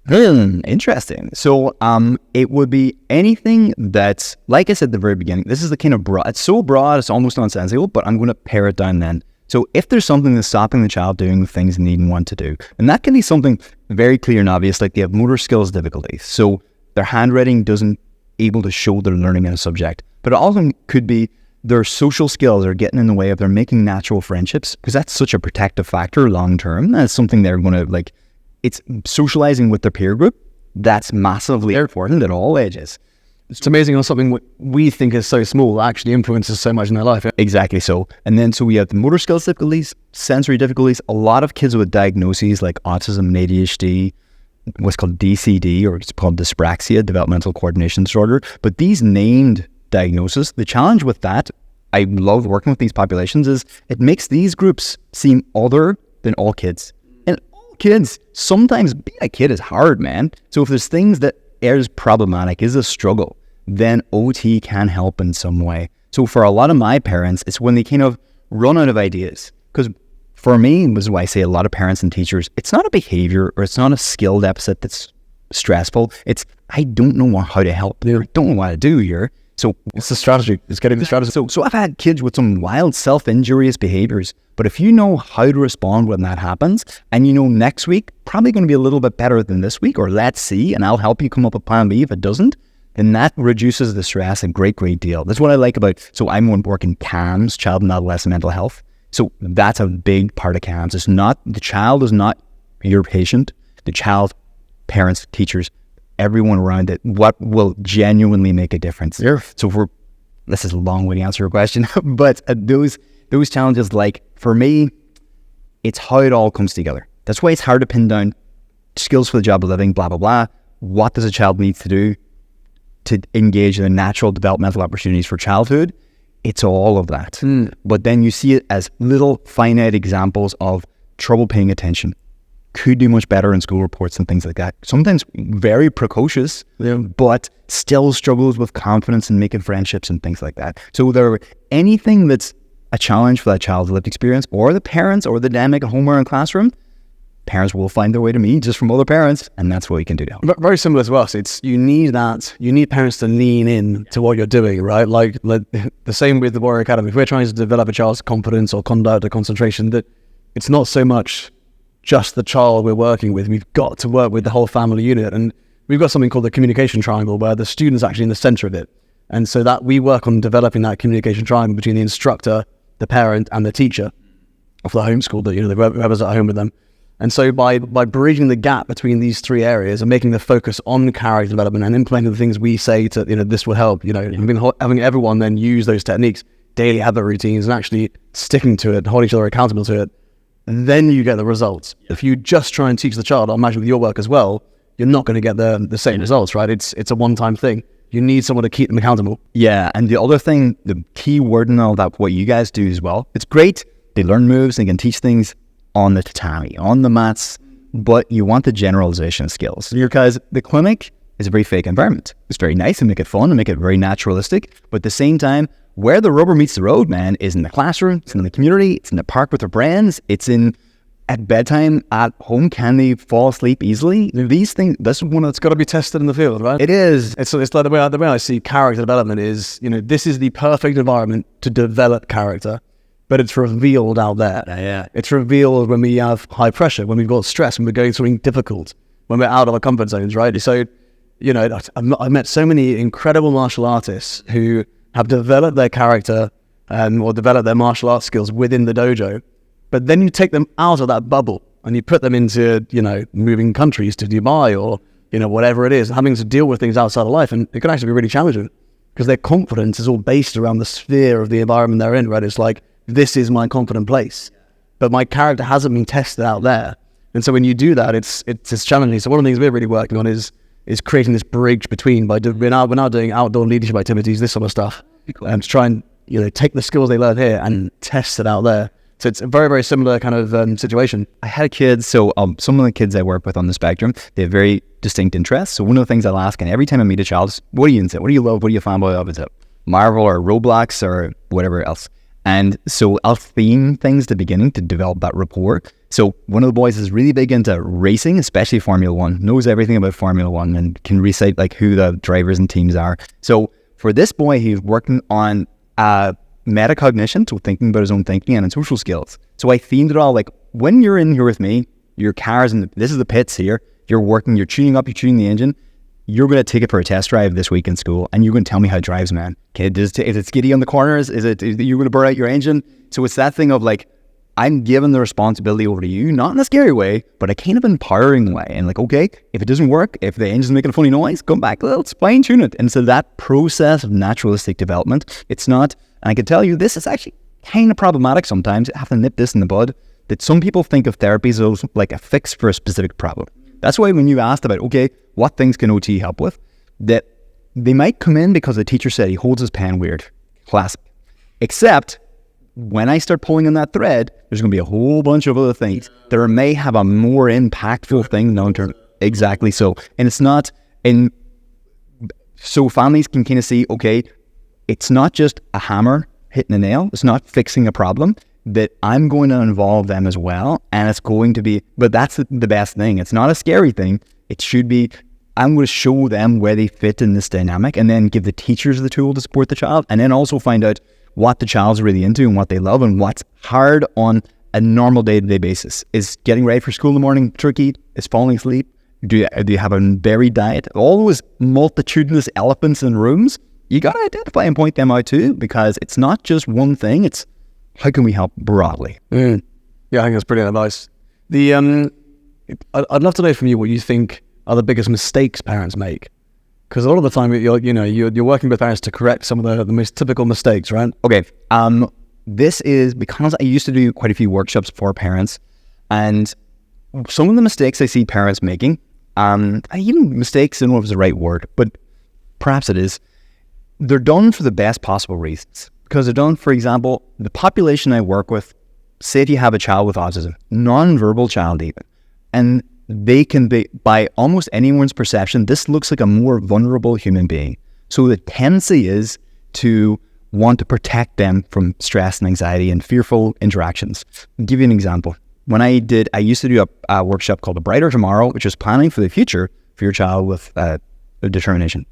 Interesting. So it would be anything that's, like I said at the very beginning, this is the kind of broad, it's so broad, it's almost nonsensical, but I'm going to pare it down then. So if there's something that's stopping the child doing the things they need and want to do, and that can be something very clear and obvious, like they have motor skills difficulties. So their handwriting doesn't able to show their learning in a subject, but it also could be their social skills are getting in the way of their making natural friendships, because that's such a protective factor long term. That's something they're going to it's socializing with their peer group. That's massively important at all ages. It's amazing how something we think is so small actually influences so much in their life. Exactly so. And then so we have the motor skills difficulties, sensory difficulties, a lot of kids with diagnoses like autism and ADHD, what's called DCD, or it's called dyspraxia, developmental coordination disorder. But these named diagnoses, the challenge with that, I love working with these populations, is it makes these groups seem other than all kids. And all kids, sometimes being a kid is hard, man. So if there's things that is problematic, is a struggle, then OT can help in some way. So for a lot of my parents, it's when they kind of run out of ideas. Because for me, this is why I say a lot of parents and teachers, it's not a behavior or it's not a skill deficit that's stressful. It's, I don't know how to help. I don't know what to do here. So it's the strategy. It's getting the strategy. So I've had kids with some wild self-injurious behaviors, but if you know how to respond when that happens, and you know next week, probably going to be a little bit better than this week, or let's see, and I'll help you come up with plan B if it doesn't, then that reduces the stress a great deal. That's what I like about, so I'm working CAMS, child and adolescent mental health. So that's a big part of CAMS. It's not, the child is not your patient. The child, parents, teachers, everyone around it, what will genuinely make a difference. Yeah. So this is a long way to answer your question, but those challenges, like for me, it's how it all comes together. That's why it's hard to pin down skills for the job of living, blah, blah, blah. What does a child need to do to engage in the natural developmental opportunities for childhood? It's all of that. But then you see it as little finite examples of trouble paying attention. Could do much better in school reports and things like that. Sometimes very precocious, but still struggles with confidence and making friendships and things like that. So anything that's a challenge for that child's lived experience, or the parents, or the dynamic at home or in classroom, parents will find their way to me just from other parents, and that's what we can do to help. Very similar to us. It's you need parents to lean in to what you're doing, right? Like the same with the Warrior Academy. If we're trying to develop a child's confidence or conduct or concentration, that it's not so much just the child we're working with. We've got to work with the whole family unit, and we've got something called the communication triangle, where the student's actually in the center of it. And so that we work on developing that communication triangle between the instructor, the parent, and the teacher of the homeschool, that whoever's at home with them. And so by bridging the gap between these three areas and making the focus on character development and implementing the things we say to, this will help, having everyone then use those techniques, daily habit routines, and actually sticking to it, holding each other accountable to it, and then you get the results. If you just try and teach the child, I imagine with your work as well, you're not going to get the same results, right? It's a one-time thing. You need someone to keep them accountable. Yeah, and the other thing, the key word in all that, what you guys do as well, it's great. They learn moves, they can teach things on the tatami, on the mats, but you want the generalization skills. Because the clinic is a very fake environment. It's very nice and make it fun and make it very naturalistic, but at the same time, where the rubber meets the road, man, is in the classroom, it's in the community, it's in the park with their friends, it's in at bedtime, at home. Can they fall asleep easily? These things, this is one that's got to be tested in the field, right? It is. It's like the way I see character development is, this is the perfect environment to develop character, but it's revealed out there. Yeah. It's revealed when we have high pressure, when we've got stress, when we're going through something difficult, when we're out of our comfort zones, right? So, I've met so many incredible martial artists who have developed their character or developed their martial arts skills within the dojo, but then you take them out of that bubble and you put them into, moving countries to Dubai or, whatever it is, having to deal with things outside of life, and it can actually be really challenging because their confidence is all based around the sphere of the environment they're in, right? It's like, this is my confident place, but my character hasn't been tested out there. And so when you do that, it's challenging. So one of the things we're really working on is creating this bridge between, we're now doing outdoor leadership activities, this sort of stuff, to try and take the skills they learn here and test it out there. So it's a very, very similar kind of situation. I had kids, so some of the kids I work with on the spectrum, they have very distinct interests. So one of the things I'll ask, and every time I meet a child, is, what do you into? What do you love? What are you a fanboy of? Is it Marvel or Roblox or whatever else? And so I'll theme things at the beginning to develop that rapport. So one of the boys is really big into racing, especially Formula One, knows everything about Formula One and can recite like who the drivers and teams are. So for this boy, he's working on metacognition, so thinking about his own thinking, and in social skills. So I themed it all like, when you're in here with me, your car's in this is the pits here, you're working, you're tuning up, you're tuning the engine, you're going to take it for a test drive this week in school, and you're going to tell me how it drives, man. Okay, is it skiddy on the corners? Is you're going to burn out your engine? So it's that thing of like, I'm giving the responsibility over to you, not in a scary way, but a kind of empowering way. And like, okay, if it doesn't work, if the engine's making a funny noise, come back, let's fine tune it. And so that process of naturalistic development, it's not, and I can tell you this is actually kind of problematic sometimes. I have to nip this in the bud, that some people think of therapy as like a fix for a specific problem. That's why when you asked about, okay, what things can OT help with, that they might come in because the teacher said he holds his pen weird. Classic. Except when I start pulling on that thread, there's going to be a whole bunch of other things that may have a more impactful thing long-term. Exactly so. And it's not, and so families can kind of see, okay, it's not just a hammer hitting a nail. It's not fixing a problem. that I'm going to involve them as well. And it's going to be, but that's the best thing. It's not a scary thing. It should be, I'm going to show them where they fit in this dynamic, and then give the teachers the tool to support the child, and then also find out what the child's really into and what they love and what's hard on a normal day-to-day basis. Is getting ready for school in the morning tricky? Is falling asleep? Do you have a varied diet? All those multitudinous elephants in rooms, you got to identify and point them out too, because it's not just one thing. It's how can we help broadly? Yeah, I think that's brilliant advice. I'd love to know from you what you think are the biggest mistakes parents make, because a lot of the time you're working with parents to correct some of the most typical mistakes, right? Okay. This is because I used to do quite a few workshops for parents, and some of the mistakes I see parents making, even mistakes, I don't know if it's the right word, but perhaps it is, they're done for the best possible reasons. Because they're done, for example, the population I work with, say if you have a child with autism, non-verbal child even, and they can be, by almost anyone's perception, this looks like a more vulnerable human being. So the tendency is to want to protect them from stress and anxiety and fearful interactions. I'll give you an example. When I used to do a workshop called A Brighter Tomorrow, which was planning for the future for your child with determination.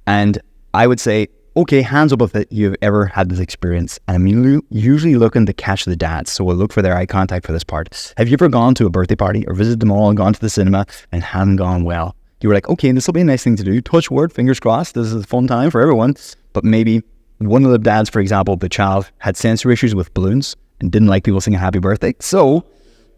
And I would say, okay, hands up if you've ever had this experience. And I'm usually looking to catch the dads, so we'll look for their eye contact for this part. Have you ever gone to a birthday party or visited them all and gone to the cinema and hadn't gone well? You were like, okay, this will be a nice thing to do. Touch wood, fingers crossed. This is a fun time for everyone. But maybe one of the dads, for example, the child had sensory issues with balloons and didn't like people singing happy birthday. So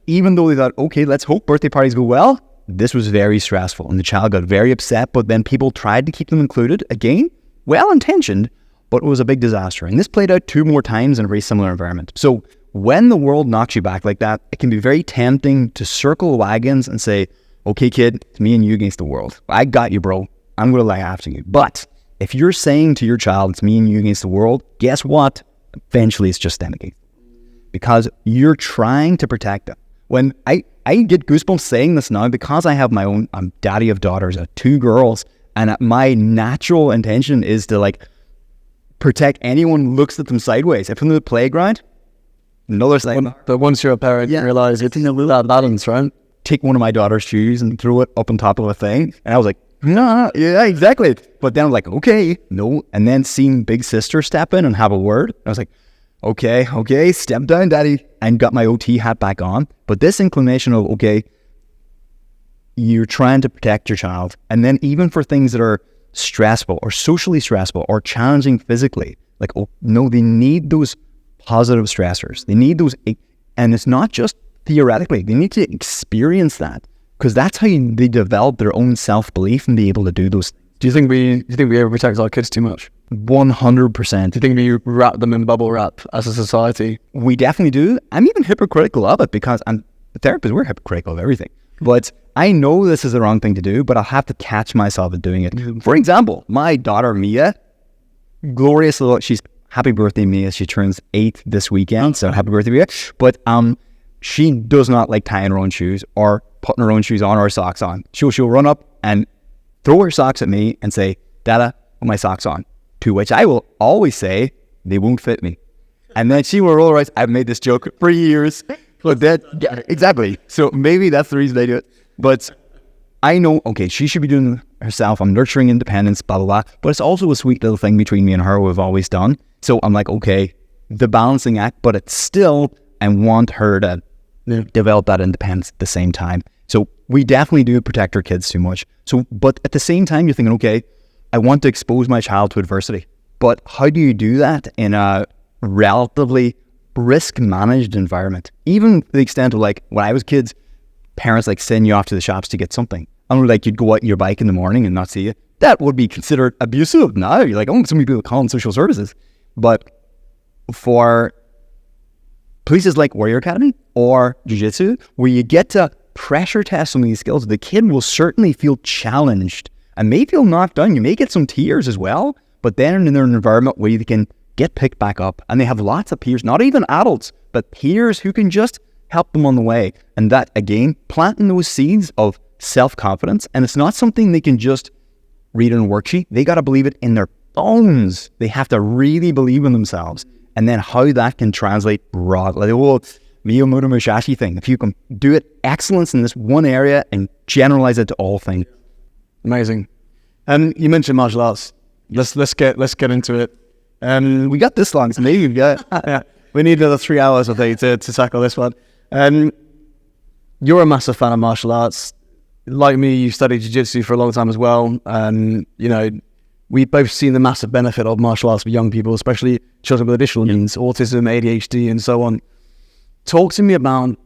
even though they thought, okay, let's hope birthday parties go well, this was very stressful. And the child got very upset, but then people tried to keep them included. Again, well-intentioned, but it was a big disaster. And this played out 2 more times in a very similar environment. So when the world knocks you back like that, it can be very tempting to circle wagons and say, okay, kid, it's me and you against the world. I got you, bro. I'm going to lie after you. But if you're saying to your child, it's me and you against the world, guess what? Eventually it's just them against. Because you're trying to protect them. When I get goosebumps saying this now, because I have my own, I'm daddy of daughters, 2 girls, and my natural intention is to protect anyone who looks at them sideways. If I'm in the playground, another side. But once you're a parent, you realize it's that balance, right? Take one of my daughter's shoes and throw it up on top of a thing. And I was like, no, yeah, exactly. But then I'm like, okay, no. And then seeing big sister step in and have a word, I was like, okay, step down, daddy. And got my OT hat back on. But this inclination of, okay, you're trying to protect your child. And then even for things that are stressful or socially stressful or challenging physically, like, oh, no, they need those positive stressors. They need those, and it's not just theoretically, they need to experience that, because that's how they develop their own self-belief and be able to do those things. Do you think we ever protect our kids too much? 100%. Do you think we wrap them in bubble wrap as a society? We definitely do. I'm even hypocritical of it, because I'm a therapist. We're hypocritical of everything. But I know this is the wrong thing to do, but I'll have to catch myself at doing it. For example, my daughter Mia, glorious little, she's happy birthday Mia. She turns 8 this weekend, so happy birthday Mia. But she does not like tying her own shoes or putting her own shoes on or socks on. She'll run up and throw her socks at me and say, Dada, put my socks on. To which I will always say, they won't fit me. And then she will roll her eyes. I've made this joke for years. But yeah, exactly. So maybe that's the reason I do it. But I know, okay, she should be doing herself. I'm nurturing independence, blah, blah, blah. But it's also a sweet little thing between me and her we've always done. So I'm like, okay, the balancing act, but it's still, I want her to develop that independence at the same time. So we definitely do protect our kids too much. So, but at the same time, you're thinking, okay, I want to expose my child to adversity. But how do you do that in a relatively risk-managed environment? Even to the extent of, like, when I was kids, parents send you off to the shops to get something. And you'd go out on your bike in the morning and not see you. That would be considered abusive. Now you're like, oh, so many people calling social services. But for places like Warrior Academy or Jiu-Jitsu, where you get to pressure test some of these skills, the kid will certainly feel challenged and may feel knocked down. You may get some tears as well, but then in an environment where you can get picked back up, and they have lots of peers, not even adults, but peers who can just help them on the way. And that, again, planting those seeds of self-confidence. And it's not something they can just read in a worksheet. They got to believe it in their bones. They have to really believe in themselves. and then how that can translate broad, like the whole Miyamoto Musashi thing. If you can do it excellence in this one area and generalize it to all things. Amazing. And you mentioned martial arts. Let's get into it. We got this long, so maybe yeah. We need another 3 hours, I think, to tackle this one. You're a massive fan of martial arts. Like me, you studied jiu-jitsu for a long time as well. And, we've both seen the massive benefit of martial arts for young people, especially children with additional needs, autism, ADHD, and so on. Talk to me about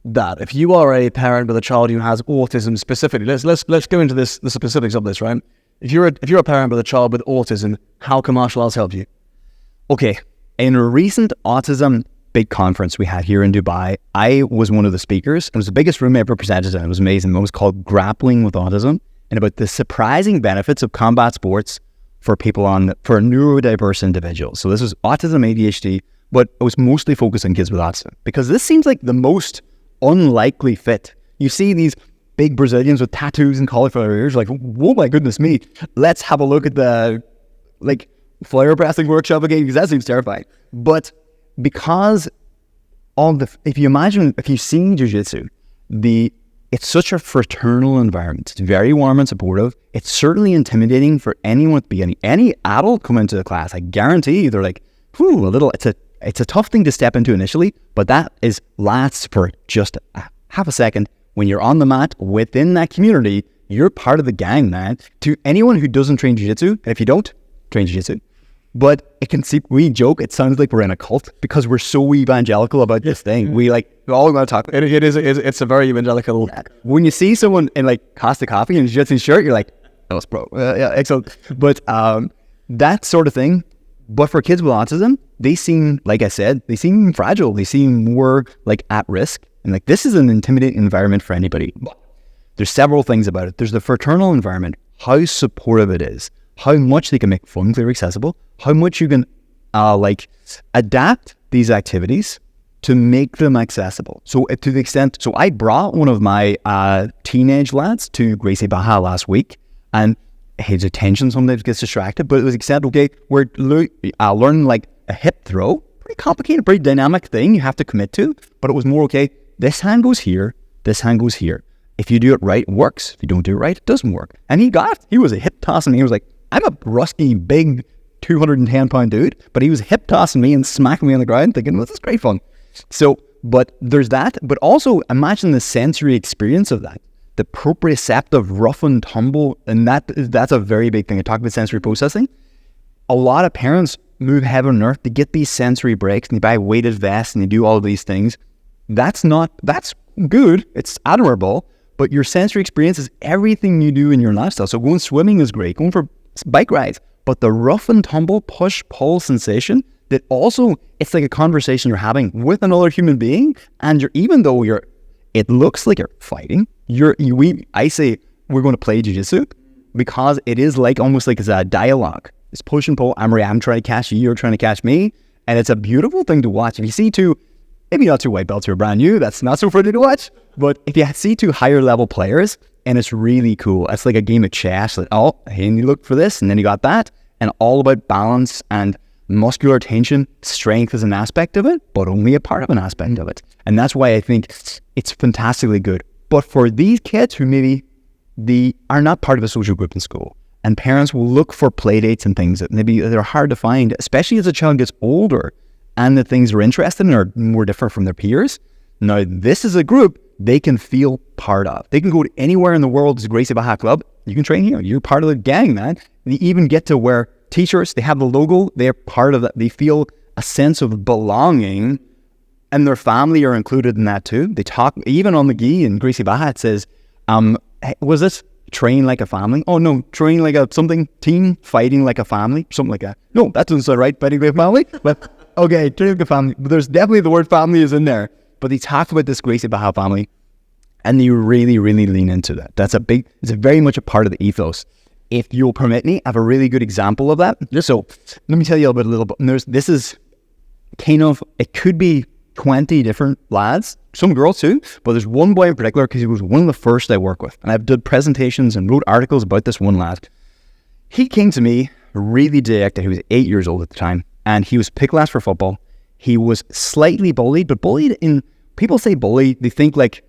that. If you are a parent with a child who has autism specifically, let's go into the specifics of this, right? If you're a parent with a child with autism, how can martial arts help you? Okay, in a recent autism big conference we had here in Dubai, I was one of the speakers. It was the biggest room I ever presented in. It was amazing. It was called Grappling with Autism, and about the surprising benefits of combat sports for neurodiverse individuals. So this was autism, ADHD, but it was mostly focused on kids with autism because this seems like the most unlikely fit. You see these big Brazilians with tattoos and cauliflower ears, like, oh my goodness me, let's have a look at the flare pressing workshop again, because that seems terrifying. But because if you've seen jiu-jitsu, it's such a fraternal environment. It's very warm and supportive. It's certainly intimidating for anyone to be any adult come into the class. I guarantee they're like, it's a tough thing to step into initially, but that lasts for just half a second. When you're on the mat within that community, you're part of the gang, man. To anyone who doesn't train jiu-jitsu, and if you don't train jiu-jitsu, but we joke, it sounds like we're in a cult because we're so evangelical about this thing. We all want to talk. It's a very evangelical. When you see someone in Costa Coffee in a jiu-jitsu shirt, you're like, oh, it's bro. Yeah, excellent. But that sort of thing. But for kids with autism, they seem, like I said, they seem fragile. They seem more at risk. And this is an intimidating environment for anybody. But there's several things about it. There's the fraternal environment, how supportive it is, how much they can make fun clear accessible, how much you can adapt these activities to make them accessible. So to the extent, I brought one of my teenage lads to Gracie Baja last week, and his attention sometimes gets distracted, but it was extent, okay, we're learning a hip throw, pretty complicated, pretty dynamic thing you have to commit to, but it was more, okay, this hand goes here, this hand goes here. If you do it right, it works. If you don't do it right, it doesn't work. And he was a hip tossing me. He was like, I'm a rusty, big, 210-pound dude, but he was hip tossing me and smacking me on the ground thinking, well, this is great fun. So, but there's that, but also imagine the sensory experience of that. The proprioceptive rough and tumble, and that's a very big thing. I talk about sensory processing. A lot of parents move heaven and earth to get these sensory breaks, and they buy weighted vests and they do all of these things. That's good. It's admirable, but your sensory experience is everything you do in your lifestyle. So going swimming is great, going for bike rides, but the rough and tumble, push-pull sensation, that also, it's like a conversation you're having with another human being, and even though it looks like you're fighting, I say we're going to play jiu-jitsu because it is almost like it's a dialogue. It's push and pull. I'm trying to catch you, you're trying to catch me, and it's a beautiful thing to watch. If you see maybe not two white belts who are brand new, that's not so pretty to watch, but if you see two higher level players, and it's really cool. It's like a game of chess. And you look for this, and then you got that, and all about balance and muscular tension. Strength is an aspect of it, but only a part of an aspect of it. And that's why I think it's fantastically good. But for these kids who maybe they are not part of a social group in school, and parents will look for play dates and things that maybe they're hard to find, especially as a child gets older and the things they're interested in are more different from their peers. Now, this is a group they can feel part of. They can go to anywhere in the world as a Gracie Baja Club. You can train here. You're part of the gang, man. They even get to wear t-shirts. They have the logo. They're part of that. They feel a sense of belonging, and their family are included in that too. They talk, even on the gi in Gracie Baja, it says, was this train like a family? Oh no, train like a something, team fighting like a family, something like that. No, that doesn't sound right, fighting like a family. But okay, train like a family. But there's definitely the word family is in there. But they talk about this Gracie Baja family, and they really, really lean into that. It's very much a part of the ethos. If you'll permit me, I have a really good example of that. So let me tell you a little bit. This is kind of, it could be 20 different lads, some girls too, but there's one boy in particular because he was one of the first I worked with. And I've done presentations and wrote articles about this one lad. He came to me really dejected. He was 8 years old at the time. and he was picked last for football. He was slightly bullied, but bullied in, people say bully, they think like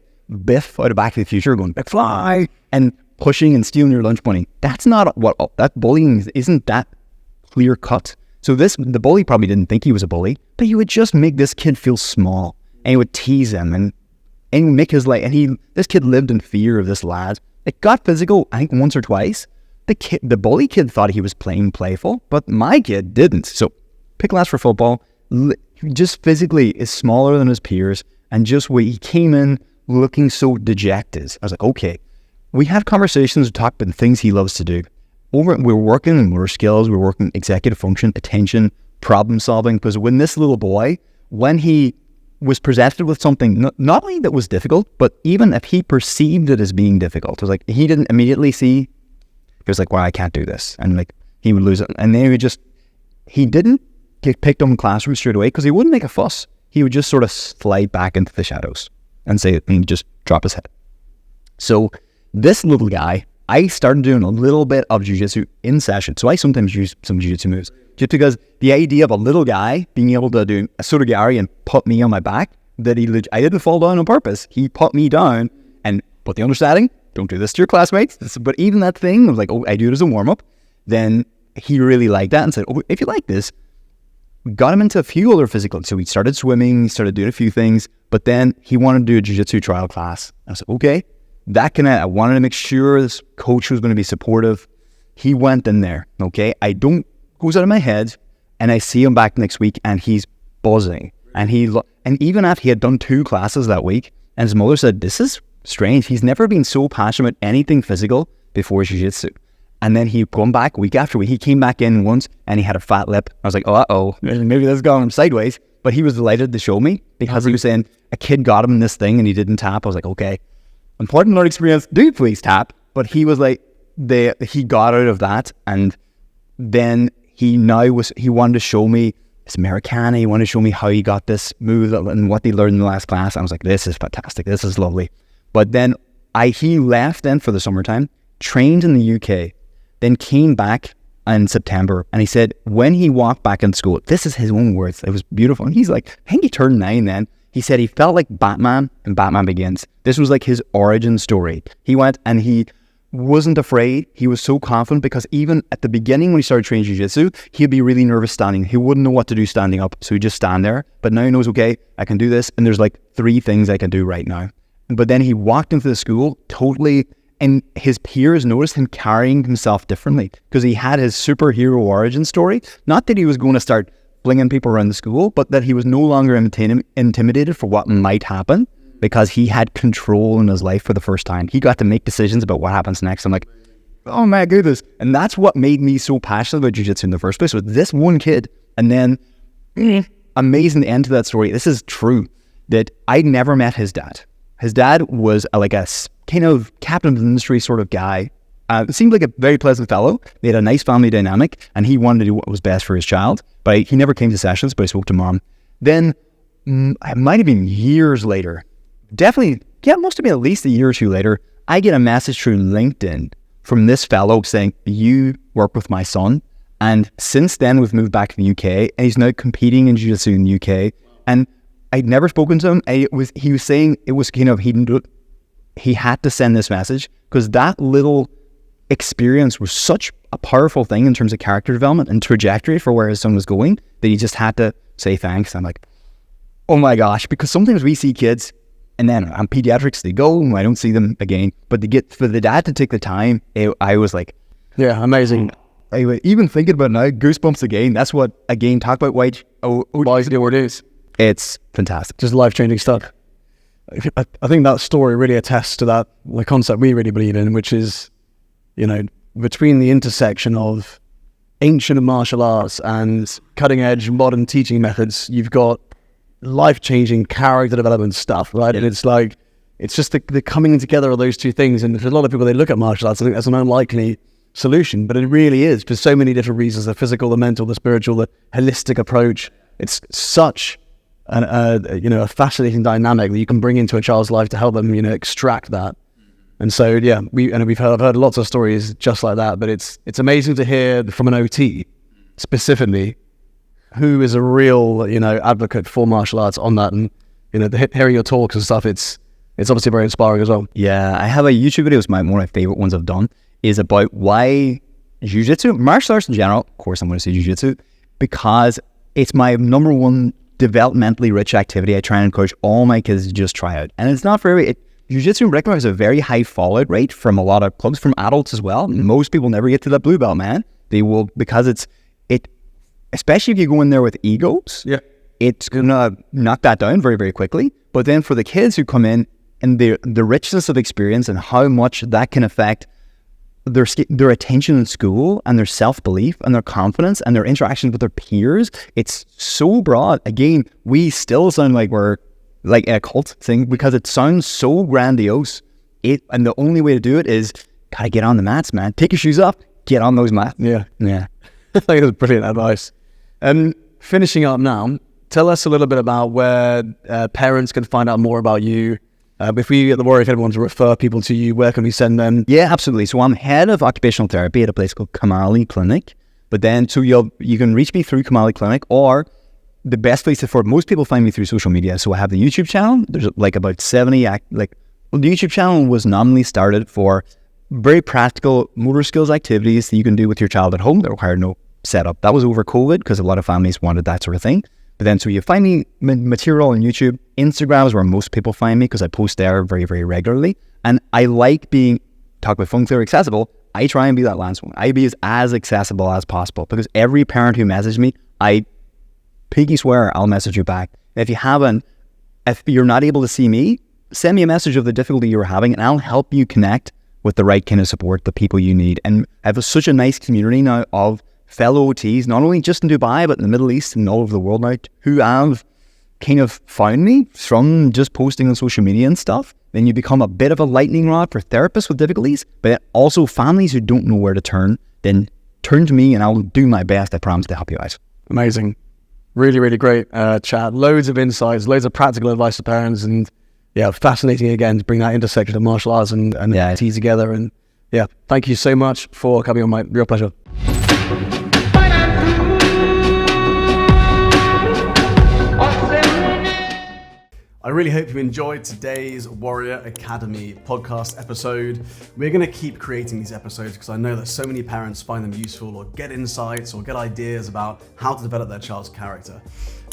Biff out of Back to the Future going, McFly, and pushing and stealing your lunch money. That's not what, that bullying isn't that clear cut. So the bully probably didn't think he was a bully, but he would just make this kid feel small, and he would tease him and make his life, and this kid lived in fear of this lad. It got physical, I think once or twice. The bully kid thought he was playing playful, but my kid didn't. So pick last for football, just physically is smaller than his peers, and just he came in looking so dejected. I was like, okay. We had conversations, talk about the things he loves to do. We're working in motor skills, we're working executive function, attention, problem solving, because when this little boy, when he was presented with something not only that was difficult, but even if he perceived it as being difficult, it was like he didn't immediately see, he was like, well, I can't do this, and like he would lose it, and then he didn't get picked up in classroom straight away because he wouldn't make a fuss. He would just sort of slide back into the shadows and say, and just drop his head. So this little guy, I started doing a little bit of jiu-jitsu in session. So I sometimes use some jiu-jitsu moves just because the idea of a little guy being able to do a sotogari and put me on my back, I didn't fall down on purpose. He put me down and put the understanding, don't do this to your classmates. But even that thing, I was like, oh, I do it as a warm-up. Then he really liked that and said, oh, if you like this, got him into a few other physical. So he started swimming, he started doing a few things, but then he wanted to do a jiu-jitsu trial class. I was like, okay. I wanted to make sure this coach was going to be supportive. He went in there, okay? Goes out of my head, and I see him back next week, and he's buzzing. And even after he had done 2 classes that week, and his mother said, this is strange. He's never been so passionate about anything physical before jiu-jitsu. And then he come back week after week. He came back in once, and he had a fat lip. I was like, uh-oh, maybe this is going sideways. But he was delighted to show me because he was saying a kid got him this thing, and he didn't tap. I was like, okay. Important learning experience, do please tap. But he was like, he got out of that, and then he wanted to show me his Americana. He wanted to show me how he got this move and what they learned in the last class. I was like, this is fantastic, this is lovely. But then he left then for the summertime, trained in the UK, then came back in September, and he said when he walked back in school, this is his own words, it was beautiful. And he's like, I think he turned 9 then. He said he felt like Batman in Batman Begins. This was like his origin story. He went and he wasn't afraid. He was so confident because even at the beginning when he started training jiu-jitsu, he'd be really nervous standing. He wouldn't know what to do standing up, so he'd just stand there. But now he knows, okay, I can do this, and there's like 3 things I can do right now. But then he walked into the school totally, and his peers noticed him carrying himself differently because he had his superhero origin story. Not that he was going to start flinging people around the school, but that he was no longer intimidated for what might happen because he had control in his life for the first time. He got to make decisions about what happens next. I'm like, oh my goodness. And that's what made me so passionate about jiu-jitsu in the first place, was this one kid. And then, amazing end to that story. This is true, that I never met his dad. His dad was like a kind of captain of the industry sort of guy. Seemed like a very pleasant fellow. They had a nice family dynamic, and he wanted to do what was best for his child. But he never came to sessions, but I spoke to mom. Then, it might have been years later, definitely, yeah, it must have been at least a year or 2 later, I get a message through LinkedIn from this fellow saying, you work with my son. And since then, we've moved back to the UK, and he's now competing in jiu-jitsu in the UK. And I'd never spoken to him. He was saying it was kind of, he had to send this message because that little experience was such a powerful thing in terms of character development and trajectory for where his son was going, that he just had to say thanks. I'm like, oh my gosh, because sometimes we see kids and then on pediatrics they go and I don't see them again, but for the dad to take the time, I was like, yeah, amazing. Even thinking about it now, goosebumps again. That's what, again, talk about why it is. It's fantastic. Just life-changing stuff. I think that story really attests to that, the concept we really believe in, which is, between the intersection of ancient martial arts and cutting-edge modern teaching methods, you've got life-changing character development stuff, right? Yeah. And it's like, it's just the coming together of those 2 things. And for a lot of people, they look at martial arts, I think that's an unlikely solution, but it really is for so many different reasons: the physical, the mental, the spiritual, the holistic approach. It's such a fascinating dynamic that you can bring into a child's life to help them, extract that. And so, yeah, I've heard lots of stories just like that, but it's amazing to hear from an OT specifically who is a real, advocate for martial arts on that. And, hearing your talks and stuff, it's obviously very inspiring as well. Yeah, I have a YouTube video, it's one of my favorite ones I've done, is about why jiu-jitsu, martial arts in general, of course I'm going to say jiu-jitsu, because it's my number one developmentally rich activity. I try and encourage all my kids to just try out. And it's not very, jiu-jitsu in particular has a very high fallout rate from a lot of clubs, from adults as well. Most people never get to that blue belt, man. They will, because especially if you go in there with egos, it's going to knock that down very, very quickly. But then for the kids who come in, and the richness of experience and how much that can affect their attention in school and their self-belief and their confidence and their interactions with their peers, it's so broad. Again, we still sound like we're like a cult thing because it sounds so grandiose. And the only way to do it is gotta get on the mats, man. Take your shoes off, get on those mats. Yeah. I think that's brilliant advice. Finishing up now, tell us a little bit about where parents can find out more about you. If we at the Warrior Academy want to refer people to you, where can we send them? Yeah, absolutely. So I'm head of occupational therapy at a place called Kamali Clinic. But then, so you can reach me through Kamali Clinic, or the best place for most people find me through social media. So I have the YouTube channel. There's like about 70, the YouTube channel was nominally started for very practical motor skills activities that you can do with your child at home that require no setup. That was over COVID because a lot of families wanted that sort of thing. But then, so you find me material on YouTube. Instagram is where most people find me because I post there very, very regularly. And I like talk about fun, clear, accessible. I try and be that last one. I be as accessible as possible because every parent who messages me, I pinky swear I'll message you back. And if you're not able to see me, send me a message of the difficulty you're having and I'll help you connect with the right kind of support, the people you need. And I have such a nice community now of fellow OTs, not only just in Dubai, but in the Middle East and all over the world now, who have kind of found me from just posting on social media and stuff. Then you become a bit of a lightning rod for therapists with difficulties, but also families who don't know where to turn, then turn to me and I'll do my best, I promise, to help you out. Amazing. Really, really great chat. Loads of insights, loads of practical advice to parents, and fascinating again to bring that intersection of martial arts and OT together. And thank you so much for coming on. My real pleasure. I really hope you enjoyed today's Warrior Academy podcast episode. We're going to keep creating these episodes because I know that so many parents find them useful or get insights or get ideas about how to develop their child's character.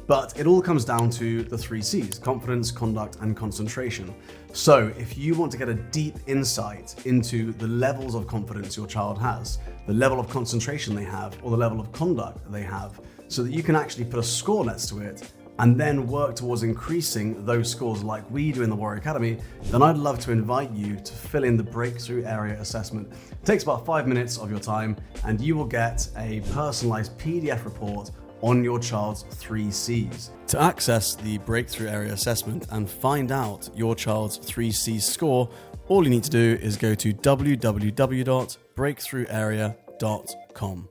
But it all comes down to the 3 C's: confidence, conduct, and concentration. So if you want to get a deep insight into the levels of confidence your child has, the level of concentration they have, or the level of conduct they have, so that you can actually put a score next to it and then work towards increasing those scores like we do in the Warrior Academy, then I'd love to invite you to fill in the breakthrough area assessment. It takes about 5 minutes of your time and you will get a personalized PDF report on your child's 3 C's. To access the breakthrough area assessment and find out your child's 3 C's score, all you need to do is go to www.breakthrougharea.com.